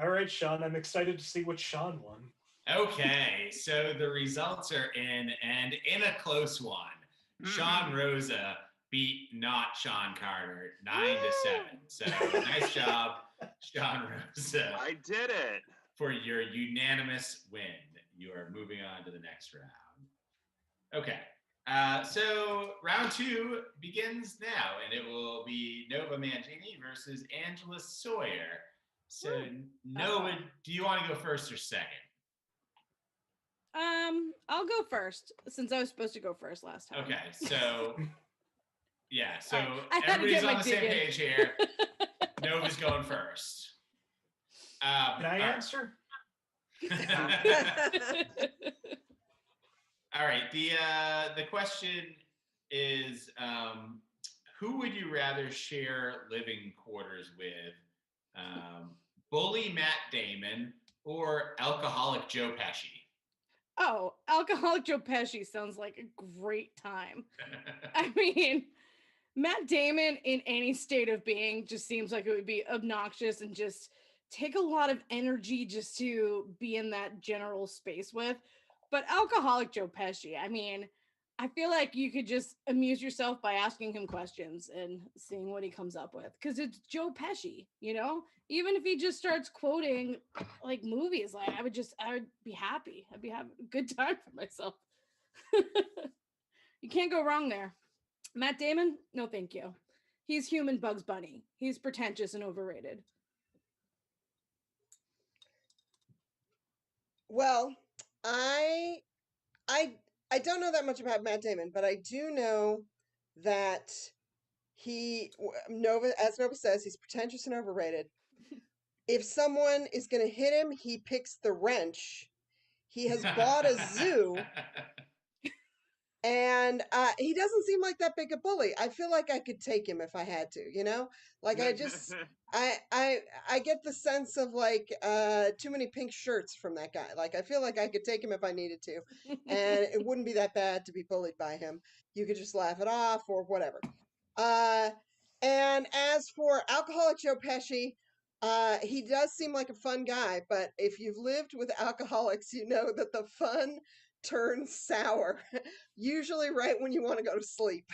All right, Sean. I'm excited to see what Sean won. Okay, so the results are in, and in a close one. Sean Rosa beat not Sean Carter 9-7. So nice job, Sean Rosa. I did it. For your unanimous win. You are moving on to the next round. Okay. So round 2 begins now, and it will be Nova Mangini versus Angela Sawyer. So Nova, do you want to go first or second? I'll go first since I was supposed to go first last time. Okay, so yeah, so I had to everybody's get my on the same dig in. page here. Nova's going first. Can I answer? All right. The question is, who would you rather share living quarters with? Bully Matt Damon or alcoholic Joe Pesci? Oh, alcoholic Joe Pesci sounds like a great time. I mean, Matt Damon in any state of being just seems like it would be obnoxious and just take a lot of energy just to be in that general space with. But alcoholic Joe Pesci, I mean, I feel like you could just amuse yourself by asking him questions and seeing what he comes up with. Because it's Joe Pesci, you know? Even if he just starts quoting like movies, like I would be happy. I'd be having a good time for myself. You can't go wrong there. Matt Damon, no thank you. He's human Bugs Bunny. He's pretentious and overrated. Well, I don't know that much about Matt Damon, but I do know that as Nova says, he's pretentious and overrated. If someone is going to hit him, he picks the wrench. He has bought a zoo, and he doesn't seem like that big a bully. I feel like I could take him if I had to, you know? Like I get the sense of like too many pink shirts from that guy. Like I feel like I could take him if I needed to, and it wouldn't be that bad to be bullied by him. You could just laugh it off or whatever. And as for alcoholic Joe Pesci, he does seem like a fun guy, but if you've lived with alcoholics, you know that the fun turns sour, usually right when you want to go to sleep.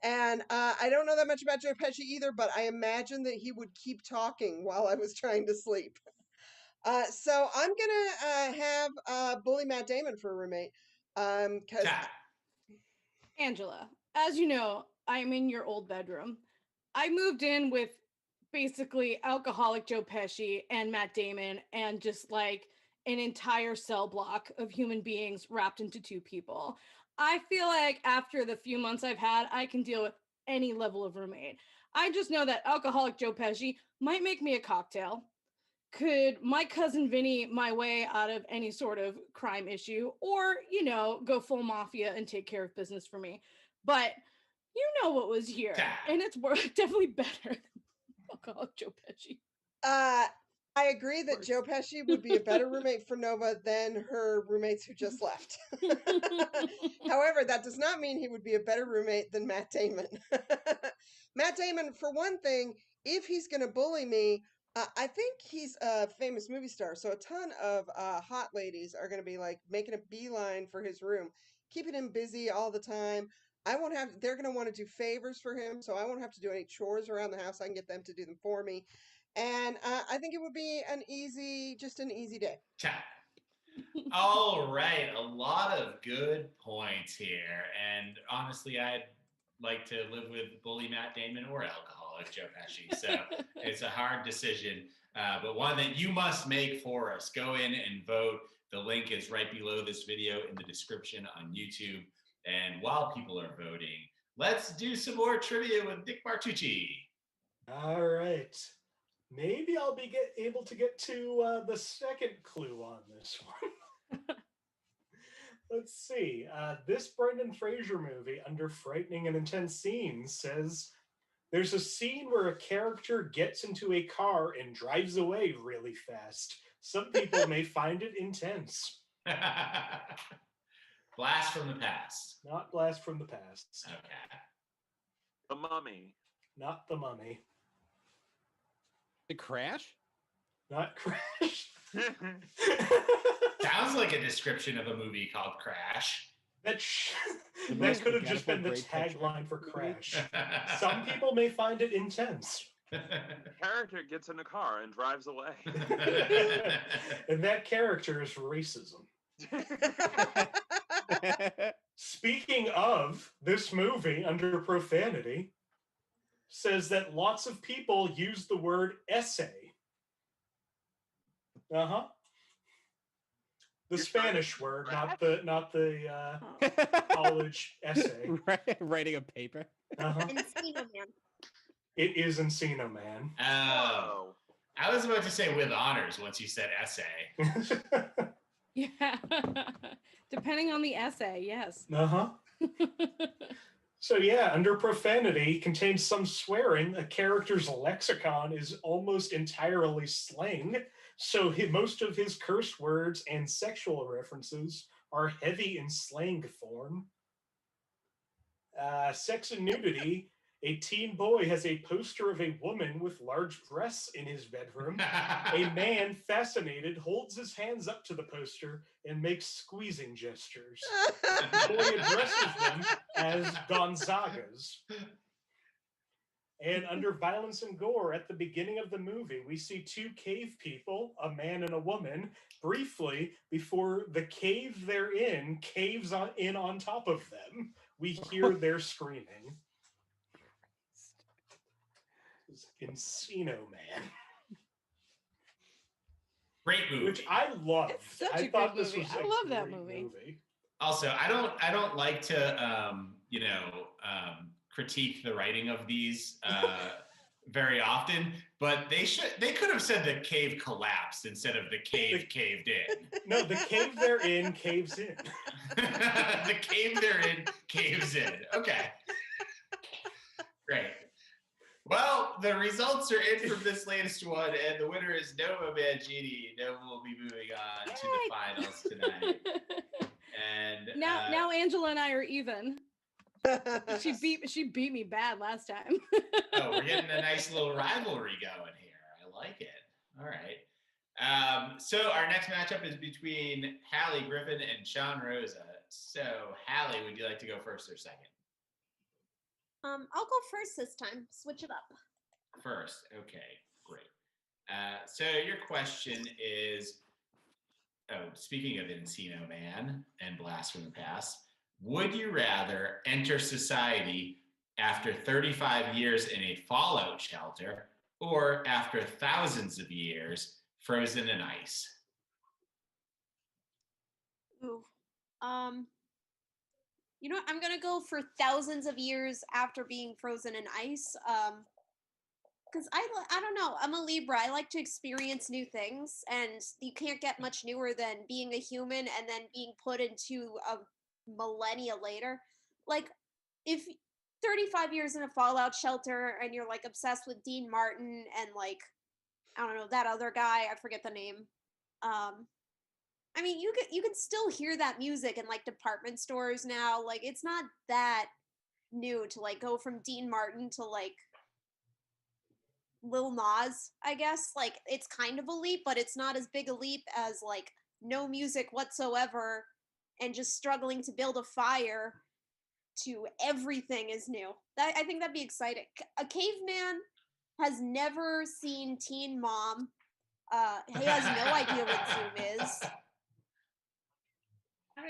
And I don't know that much about Joe Pesci either, but I imagine that he would keep talking while I was trying to sleep. So I'm gonna have Bully Matt Damon for a roommate. Cause Angela, as you know, I'm in your old bedroom. I moved in with basically alcoholic Joe Pesci and Matt Damon and just like an entire cell block of human beings wrapped into two people. I feel like after the few months I've had, I can deal with any level of roommate. I just know that alcoholic Joe Pesci might make me a cocktail. Could my cousin Vinny my way out of any sort of crime issue, or, you know, go full mafia and take care of business for me. But you know what was here, and it's definitely better than alcoholic Joe Pesci. I agree that Joe Pesci would be a better roommate for Nova than her roommates who just left. However, that does not mean he would be a better roommate than Matt Damon. Matt Damon, for one thing, if he's going to bully me, I think he's a famous movie star, so a ton of hot ladies are going to be like making a beeline for his room, keeping him busy all the time. I won't have, they're going to want to do favors for him, so I won't have to do any chores around the house. I can get them to do them for me. And I think it would be just an easy day. Chat. All right, a lot of good points here, and honestly, I'd like to live with bully Matt Damon or alcoholic Joe Pesci. So it's a hard decision, but one that you must make for us. Go in and vote. The link is right below this video in the description on YouTube. And while people are voting, let's do some more trivia with Dick Martucci. All right. Maybe I'll be able to get to the second clue on this one. Let's see. This Brendan Fraser movie, under frightening and intense scenes, says there's a scene where a character gets into a car and drives away really fast. Some people may find it intense. Blast from the past. Not Blast from the Past. Okay. The Mummy. Not The Mummy. The Crash? Not Crash. Sounds like a description of a movie called Crash. That most could have just been the forgettable great tagline for picture. Crash. Some people may find it intense. Character gets in a car and drives away. And that character is racism. Speaking of, this movie, under profanity, says that lots of people use the word essay. Uh-huh. The You're Spanish word, not the college essay. Writing a paper. Uh-huh. Encino Man. It is Encino Man. Oh. I was about to say with honors once you said essay. Yeah. Depending on the essay, yes. Uh-huh. So yeah, under profanity contains some swearing. A character's lexicon is almost entirely slang, so most of his curse words and sexual references are heavy in slang form. Sex and nudity. A teen boy has a poster of a woman with large breasts in his bedroom. A man, fascinated, holds his hands up to the poster and makes squeezing gestures. The boy addresses them as Gonzagas. And under violence and gore, at the beginning of the movie, we see two cave people, a man and a woman, briefly before the cave they're in caves in on top of them. We hear their screaming. Encino Man. Great movie. Which I loved. It's such I a thought good this movie. was I a love that great movie. Also, I don't like to critique the writing of these very often, but they could have said the cave collapsed instead of the cave caved in. No, the cave they're in caves in. The cave they're in caves in. Okay. Great. Well, the results are in from this latest one, and the winner is Nova Mangini. Nova will be moving on to the finals tonight. And now Angela and I are even. She beat me bad last time. Oh, we're getting a nice little rivalry going here. I like it. All right. So our next matchup is between Hallie Griffin and Sean Rosa. So Hallie, would you like to go first or second? I'll go first this time. Switch it up. First. Okay, great. So your question is, speaking of Encino Man and Blast from the Past, would you rather enter society after 35 years in a fallout shelter or after thousands of years frozen in ice? Ooh. You know what? I'm gonna go for thousands of years after being frozen in ice. Because I don't know. I'm a Libra. I like to experience new things, and you can't get much newer than being a human and then being put into a millennia later. Like, if 35 years in a fallout shelter and you're like obsessed with Dean Martin and like I don't know, that other guy, I forget the name. I mean, you can still hear that music in like department stores now. Like it's not that new to like go from Dean Martin to like Lil Nas, I guess. Like it's kind of a leap, but it's not as big a leap as like no music whatsoever and just struggling to build a fire to everything is new. That I think that'd be exciting. A caveman has never seen Teen Mom. He has no idea what Zoom is.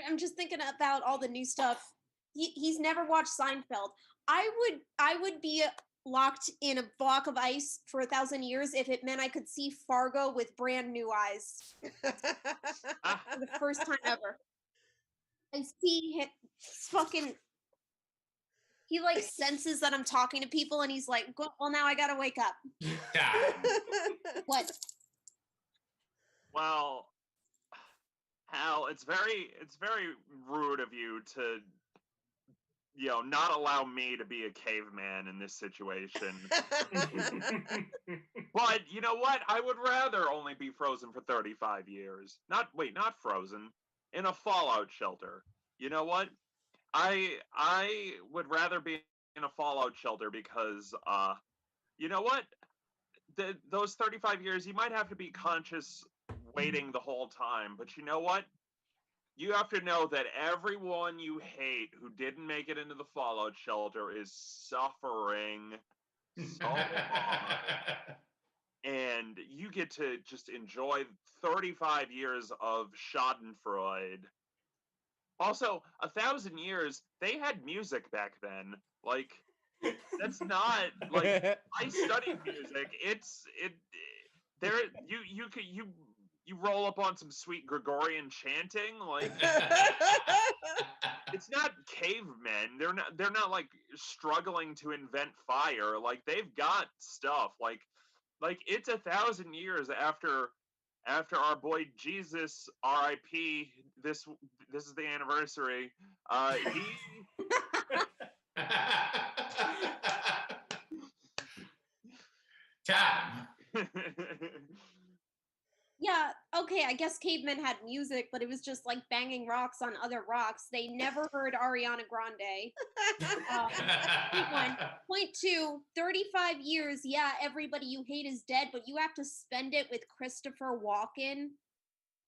I'm just thinking about all the new stuff. He's never watched Seinfeld. I would be locked in a block of ice for 1,000 years if it meant I could see Fargo with brand new eyes for the first time ever. I see him fucking. He like senses that I'm talking to people, and he's like, "Well, now I gotta wake up." What? Well, Hal, it's very rude of you to, not allow me to be a caveman in this situation. But you know what? I would rather only be frozen for 35 years. Not frozen, in a fallout shelter. You know what? I would rather be in a fallout shelter because you know what? Those 35 years, you might have to be conscious waiting the whole time, but you know what? You have to know that everyone you hate who didn't make it into the fallout shelter is suffering so hard. And you get to just enjoy 35 years of Schadenfreude. Also, 1,000 years, they had music back then. Like, that's not like I studied music. There you roll up on some sweet Gregorian chanting, like it's not cavemen. They're not like struggling to invent fire. Like they've got stuff. Like it's 1,000 years after our boy Jesus, R.I.P. This is the anniversary. Time. Yeah, okay, I guess cavemen had music, but it was just like banging rocks on other rocks. They never heard Ariana Grande. Point one. Point two, 35 years, yeah, everybody you hate is dead, but you have to spend it with Christopher Walken,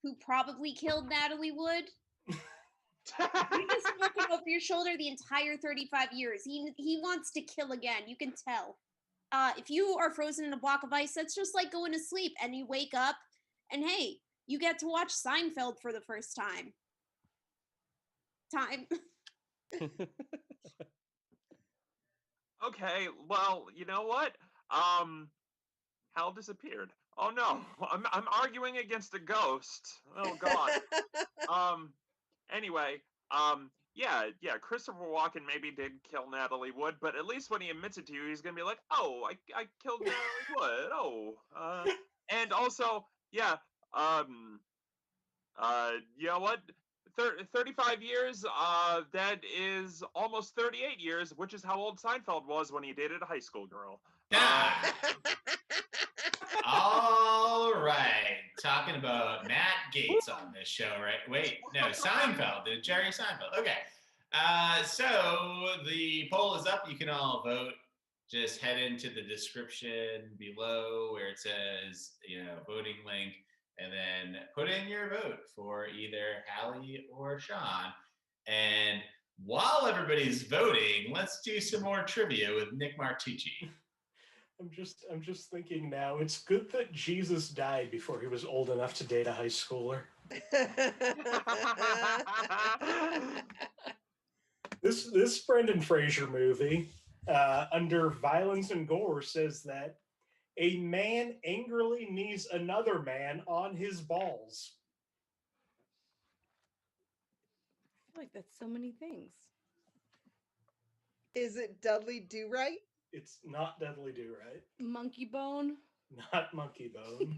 who probably killed Natalie Wood. You're just looking over your shoulder the entire 35 years. He wants to kill again, you can tell. If you are frozen in a block of ice, that's just like going to sleep, and you wake up, and hey, you get to watch Seinfeld for the first time. Okay, well, you know what? Hal disappeared. Oh no, I'm arguing against a ghost. Oh god. Anyway, yeah, Christopher Walken maybe did kill Natalie Wood, but at least when he admits it to you, he's gonna be like, "Oh, I killed Natalie Wood." Oh, and also, yeah, you know what? 35 years, that is almost 38 years, which is how old Seinfeld was when he dated a high school girl. All right. Talking about Matt Gaetz on this show, right? Wait, no, Seinfeld, Jerry Seinfeld. Okay. So the poll is up. You can all vote. Just head into the description below where it says, voting link, and then put in your vote for either Hallie or Sean. And while everybody's voting, let's do some more trivia with Nick Martucci. I'm just thinking now, it's good that Jesus died before he was old enough to date a high schooler. This Brendan Fraser movie, under violence and gore, says that a man angrily knees another man on his balls. I feel like that's so many things. Is it Dudley Do Right? It's not Dudley Do Right. Monkey Bone. Not Monkey Bone.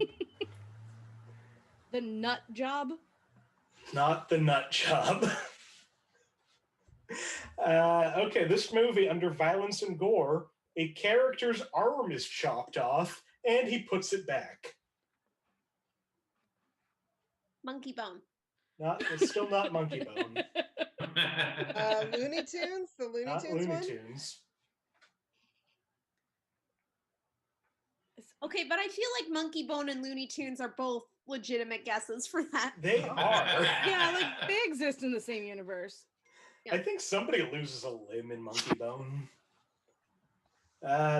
The Nut Job. Not The Nut Job. Okay, this movie, under violence and gore, a character's arm is chopped off and he puts it back. Monkey bone. It's still not Monkey Bone. Looney Tunes? The Looney Not Tunes Looney one? Tunes. Okay, but I feel like Monkey Bone and Looney Tunes are both legitimate guesses for that. They are. Yeah, like they exist in the same universe. I think somebody loses a limb in Monkey Bone.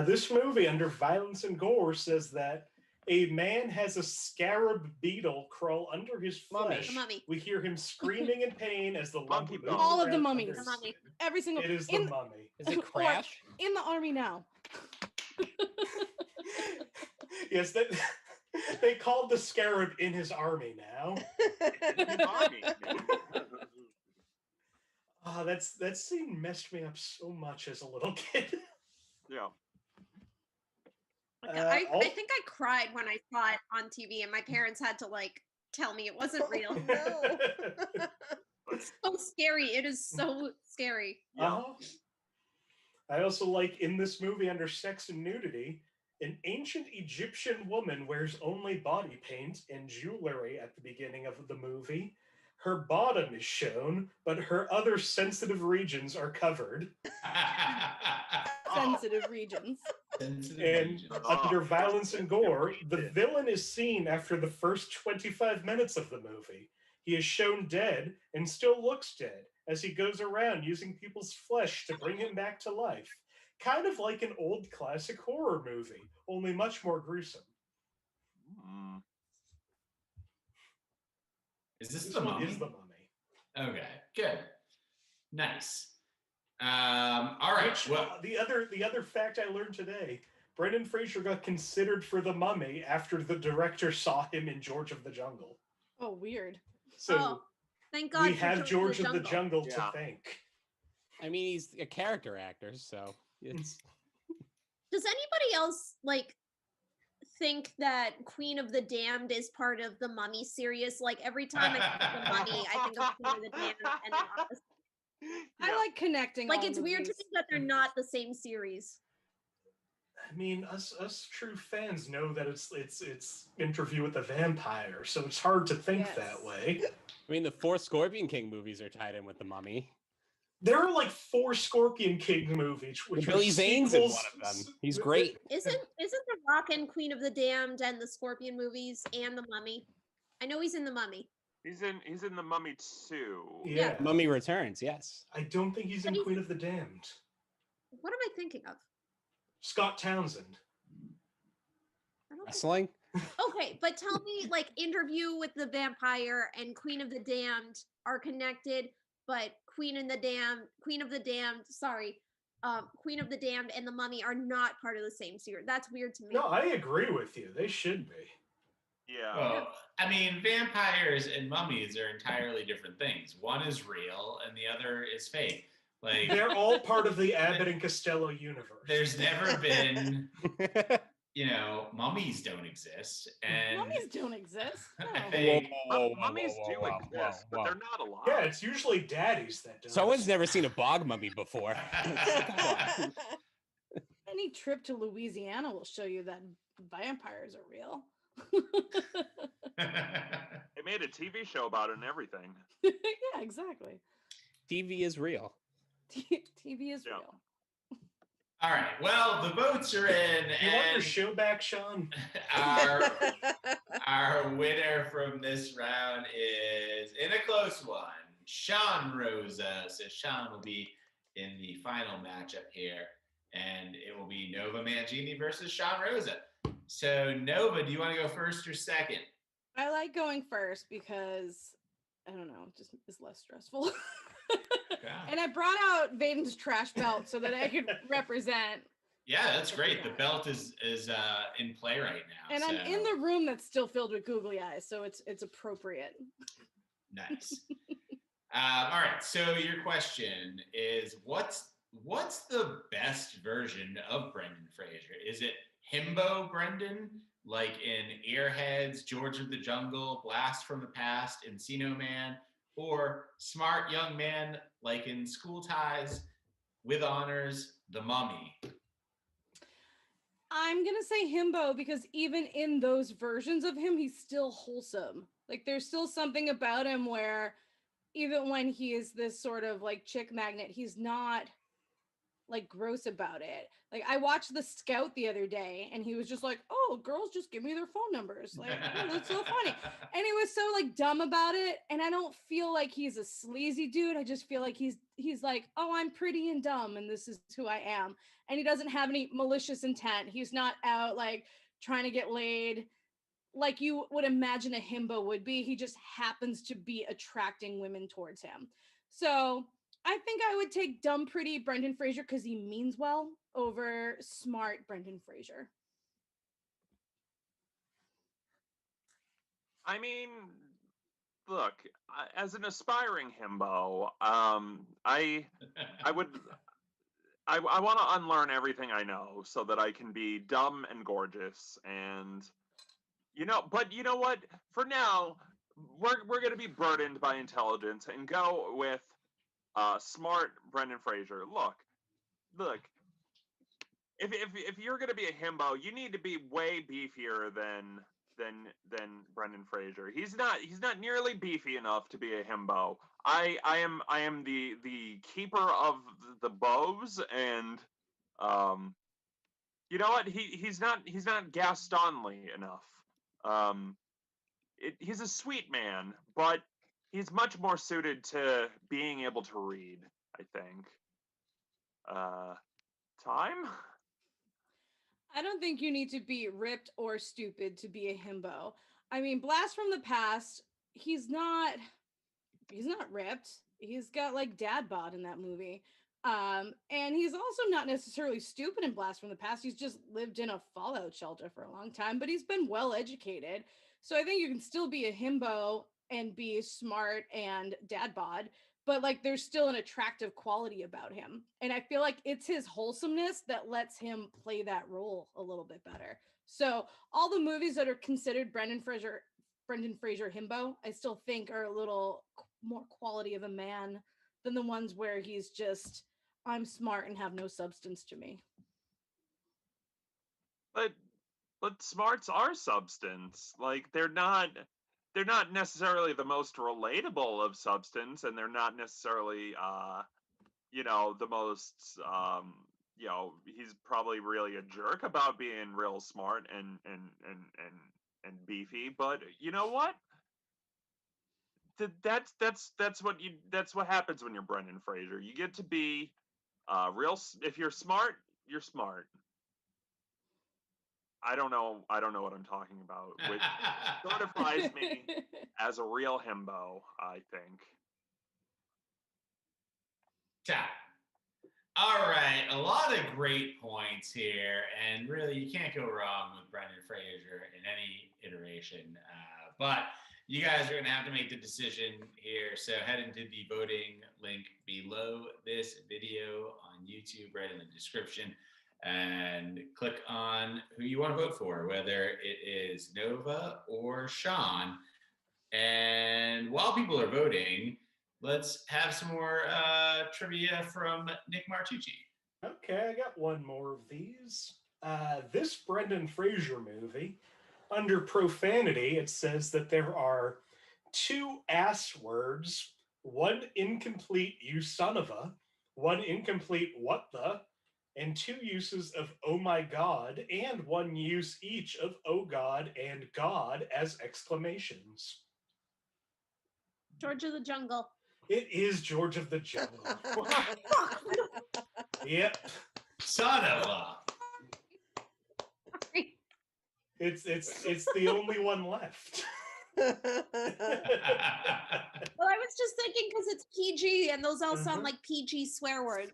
This movie, under violence and gore, says that a man has a scarab beetle crawl under his flesh. The mummy. We hear him screaming in pain as the lump moves All of the around mummies. under his The mummy. skin. Every single. It is the mummy. Is it Crash? In the army now. Yes, they called the scarab in his army now. That scene messed me up so much as a little kid. Yeah. I think I cried when I saw it on TV, and my parents had to like tell me it wasn't real. No. It's so scary. It is so scary. I also like in this movie under sex and nudity, an ancient Egyptian woman wears only body paint and jewelry at the beginning of the movie. Her bottom is shown, but her other sensitive regions are covered. Sensitive regions. And under violence and gore, the villain is seen after the first 25 minutes of the movie. He is shown dead and still looks dead as he goes around using people's flesh to bring him back to life. Kind of like an old classic horror movie, only much more gruesome. Is this the mummy? Is the mummy. Okay, good. Nice. All right. Well, the other fact I learned today, Brendan Fraser got considered for the mummy after the director saw him in George of the Jungle. Oh, weird. So thank God we have George of the Jungle Yeah. to thank. I mean, he's a character actor, so it's. Does anybody else like think that Queen of the Damned is part of the Mummy series? Like every time I think of the Mummy, I think of Queen of the Damned, and I like connecting. like all it's weird to movies. think that they're not the same series. I mean, us true fans know that it's Interview with the Vampire, so it's hard to think Yes. that way. I mean, the 4 Scorpion King movies are tied in with the Mummy. There are like 4 Scorpion King movies, which are Billy Zane's in one sequels. of them. He's great. Isn't The Rock in Queen of the Damned and the Scorpion movies and the Mummy? I know he's in the Mummy. He's in the Mummy 2. Yeah. Mummy Returns, yes. I don't think he's in But he's- Queen of the Damned. What am I thinking of? Scott Townsend. I don't think- Wrestling? Okay, but tell me, like, Interview with the Vampire and Queen of the Damned are connected, but Queen of the Damned, Queen of the Damned and the Mummy are not part of the same series. That's weird to me. No, I agree with you. They should be. Yeah. well, I mean, vampires and mummies are entirely different things. One is real and the other is fake. Like They're all part of the Abbott and Costello universe. there's never been, mummies don't exist, and Mummies don't exist. I No. think Mummies do exist, but they're not alive. Yeah, it's usually daddies that do. Someone's never seen a bog mummy before. Any trip to Louisiana will show you that vampires are real. They made a TV show about it and everything. Yeah, exactly. TV is real. TV is Yeah. real. All right. Well, the votes are in, You want your and show back, Sean? our winner from this round is in a close one. Sean Rosa. So Sean will be in the final matchup here, and it will be Nova Mangini versus Sean Rosa. So Nova, do you want to go first or second? I like going first because I don't know, just it's less stressful. And I brought out Vaden's trash belt so that I could represent. Yeah, that's great. The belt is in play right now. And I'm in the room that's still filled with googly eyes, so it's appropriate. Nice. All right. So your question is, what's the best version of Brendan Fraser? Is it himbo Brendan, like in Airheads, George of the Jungle, Blast from the Past, Encino Man, or smart young man like in School Ties, With Honors, The Mummy? I'm gonna say himbo because even in those versions of him, he's still wholesome. Like there's still something about him where even when he is this sort of like chick magnet, he's not like gross about it. Like I watched The Scout the other day and he was just like, "Oh, girls just give me their phone numbers." Like, "Oh, that's so funny." And he was so like dumb about it, and I don't feel like he's a sleazy dude. I just feel like he's like, "Oh, I'm pretty and dumb and this is who I am." And he doesn't have any malicious intent. He's not out like trying to get laid like you would imagine a himbo would be. He just happens to be attracting women towards him. So I think I would take dumb, pretty Brendan Fraser because he means well over smart Brendan Fraser. I mean, look, as an aspiring himbo, I would I want to unlearn everything I know so that I can be dumb and gorgeous and but you know what? For now, we're going to be burdened by intelligence and go with smart Brendan Fraser. Look. If you're going to be a himbo, you need to be way beefier than Brendan Fraser. He's not nearly beefy enough to be a himbo. I am the keeper of the bows, and you know what? He's not Gastonly enough. Um, he's a sweet man, but he's much more suited to being able to read, I think. Time? I don't think you need to be ripped or stupid to be a himbo. I mean, Blast from the Past, he's not ripped. He's got like dad bod in that movie. And he's also not necessarily stupid in Blast from the Past. He's just lived in a fallout shelter for a long time, but he's been well educated. So I think you can still be a himbo and be smart and dad bod, but like there's still an attractive quality about him. And I feel like it's his wholesomeness that lets him play that role a little bit better. So all the movies that are considered Brendan Fraser himbo, I still think are a little more quality of a man than the ones where he's just I'm smart and have no substance to me. But smarts are substance. Like they're not necessarily the most relatable of substance, and they're not necessarily the most he's probably really a jerk about being real smart and beefy. But you know what? That's what happens when you're Brendan Fraser. You get to be if you're smart, you're smart. I don't know what I'm talking about, which certifies me as a real himbo, I think. Ta. All right, a lot of great points here, and really you can't go wrong with Brendan Fraser in any iteration. But you guys are going to have to make the decision here. So head into the voting link below this video on YouTube, right in the description, and click on who you want to vote for, whether it is Nova or Sean. And while people are voting, let's have some more trivia from Nick Martucci. Okay, I got one more of these. This Brendan Fraser movie, under profanity, it says that there are 2 ass words, 1 incomplete "you son of a," 1 incomplete "what the," and 2 uses of "oh my god," and 1 use each of "oh god" and "god" as exclamations. George of the Jungle. It is George of the Jungle. Yep. Son of a. It's the only one left. Well, I was just thinking because it's PG and those all sound like PG swear words.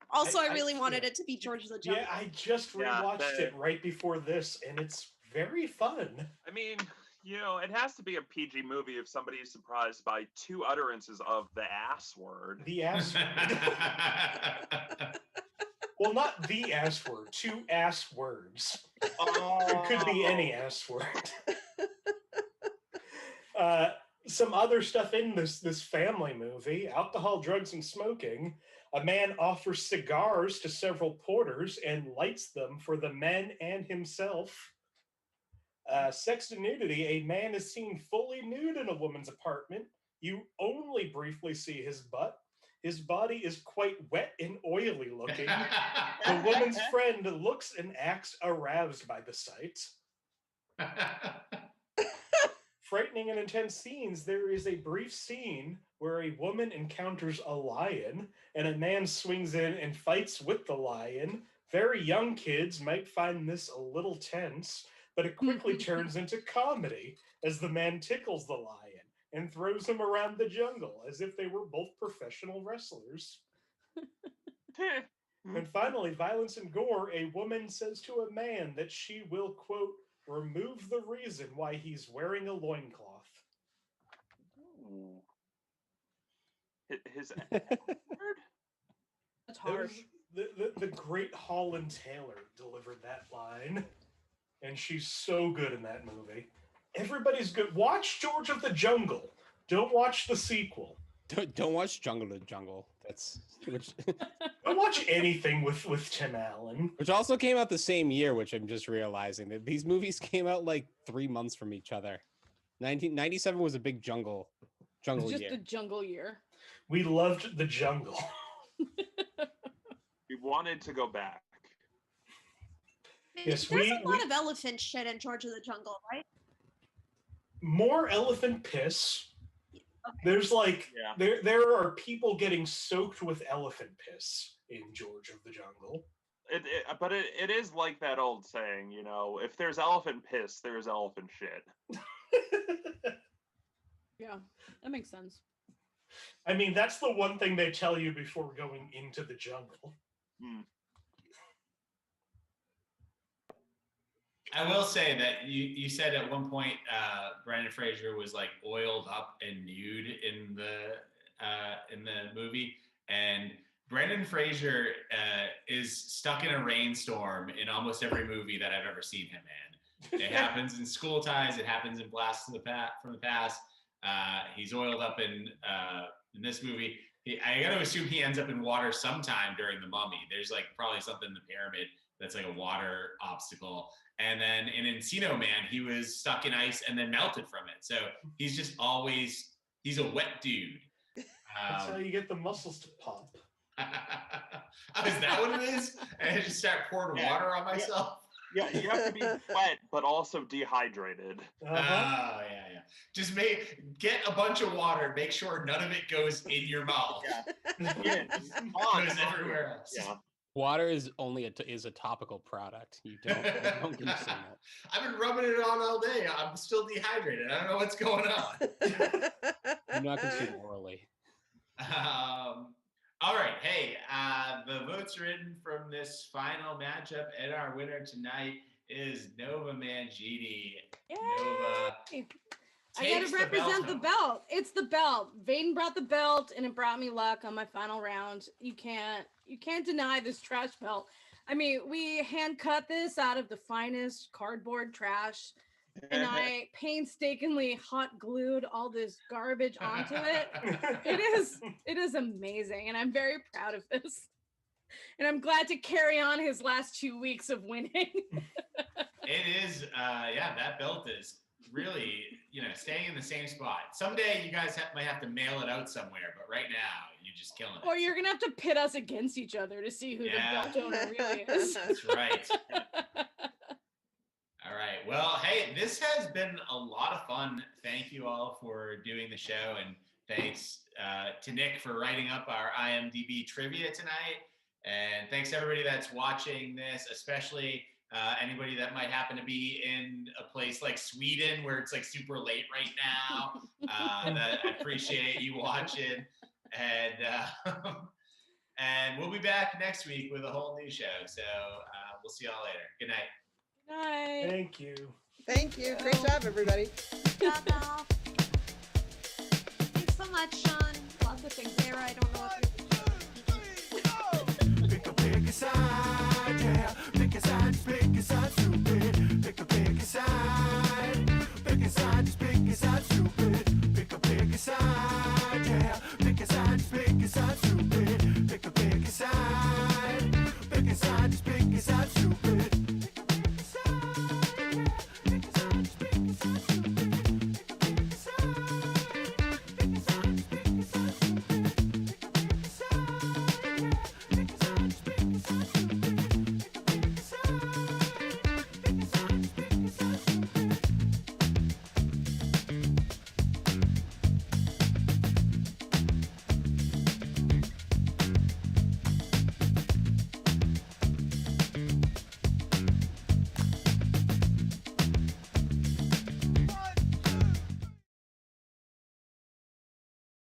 Also, I really wanted it to be George of the Jungle. Yeah, I just rewatched it right before this, and it's very fun. I mean, it has to be a PG movie if somebody is surprised by 2 utterances of the ass word. The ass word. Well, not the ass word, 2 ass words. It could be any ass word. some other stuff in this family movie: alcohol, drugs, and smoking. A man offers cigars to several porters and lights them for the men and himself. Sex and nudity: a man is seen fully nude in a woman's apartment. You only briefly see his butt. His body is quite wet and oily looking. The woman's friend looks and acts aroused by the sight. Frightening and intense scenes: there is a brief scene where a woman encounters a lion and a man swings in and fights with the lion. Very young kids might find this a little tense, but it quickly turns into comedy as the man tickles the lion and throws him around the jungle as if they were both professional wrestlers. And finally, violence and gore: a woman says to a man that she will, quote, remove the reason why he's wearing a loincloth. Ooh. His That's harsh. The great Holland Taylor delivered that line, and she's so good in that movie. Everybody's good. Watch George of the Jungle. Don't watch the sequel. Don't watch Jungle to Jungle. That's which Don't watch anything with Tim Allen. which also came out the same year, which I'm just realizing that these movies came out like 3 months from each other. 1997 was a big jungle It's just year. a jungle year. We loved the jungle. we wanted to go back. Yes, There's we- a lot of elephant shit in George of the Jungle, right? More elephant piss. Okay. There's like Yeah. there are people getting soaked with elephant piss in George of the Jungle. But it is like that old saying, you know, if there's elephant piss, there's elephant shit. Yeah, that makes sense. I mean, that's the one thing they tell you before going into the jungle. I will say that you said at one point Brendan Fraser was like oiled up and nude in the movie, and Brendan Fraser is stuck in a rainstorm in almost every movie that I've ever seen him in. It happens in School Ties. It happens in Blast from the Past. He's oiled up in this movie. I got to assume he ends up in water sometime during The Mummy. There's like probably something in the pyramid that's like a water obstacle. And then in Encino Man, he was stuck in ice and then melted from it. So he's just always, he's a wet dude. That's how you get the muscles to pop. Oh, is that what it is? And I just start pouring water on myself? Yeah, you have to be wet, but also dehydrated. Oh, yeah. Just get a bunch of water. Make sure none of it goes in your mouth. Yeah. Goes everywhere else. Yeah. Water is only a topical product. You don't consume it. I've been rubbing it on all day. I'm still dehydrated. I don't know what's going on. Do not consume orally. All right. Hey, the votes are in from this final matchup, and our winner tonight is Nova Mangini. Nova. I gotta represent the belt. It's the belt. Vaden brought the belt, and it brought me luck on my final round. You can't deny this trash belt. I mean, we hand cut this out of the finest cardboard trash, and I painstakingly hot glued all this garbage onto it. It is amazing, and I'm very proud of this. And I'm glad to carry on his last 2 weeks of winning. It is, that belt is really, staying in the same spot. Someday you guys might have to mail it out somewhere, but right now you're just killing it. Or you're gonna have to pit us against each other to see who the belt owner really is. That's right. All right. Well, hey, this has been a lot of fun. Thank you all for doing the show, and thanks to Nick for writing up our IMDb trivia tonight. And thanks to everybody that's watching this, especially anybody that might happen to be in a place like Sweden where it's like super late right now. I appreciate you watching. And we'll be back next week with a whole new show. So we'll see y'all later. Good night. Good night. Thank you. Thank you. Great job, everybody. Good job, Al. Thanks so much, Sean. Lots of things there. I don't know if Pick a side, yeah. Pick a side, just pick a side, stupid. Pick a side, just pick a side, stupid. Pick a side.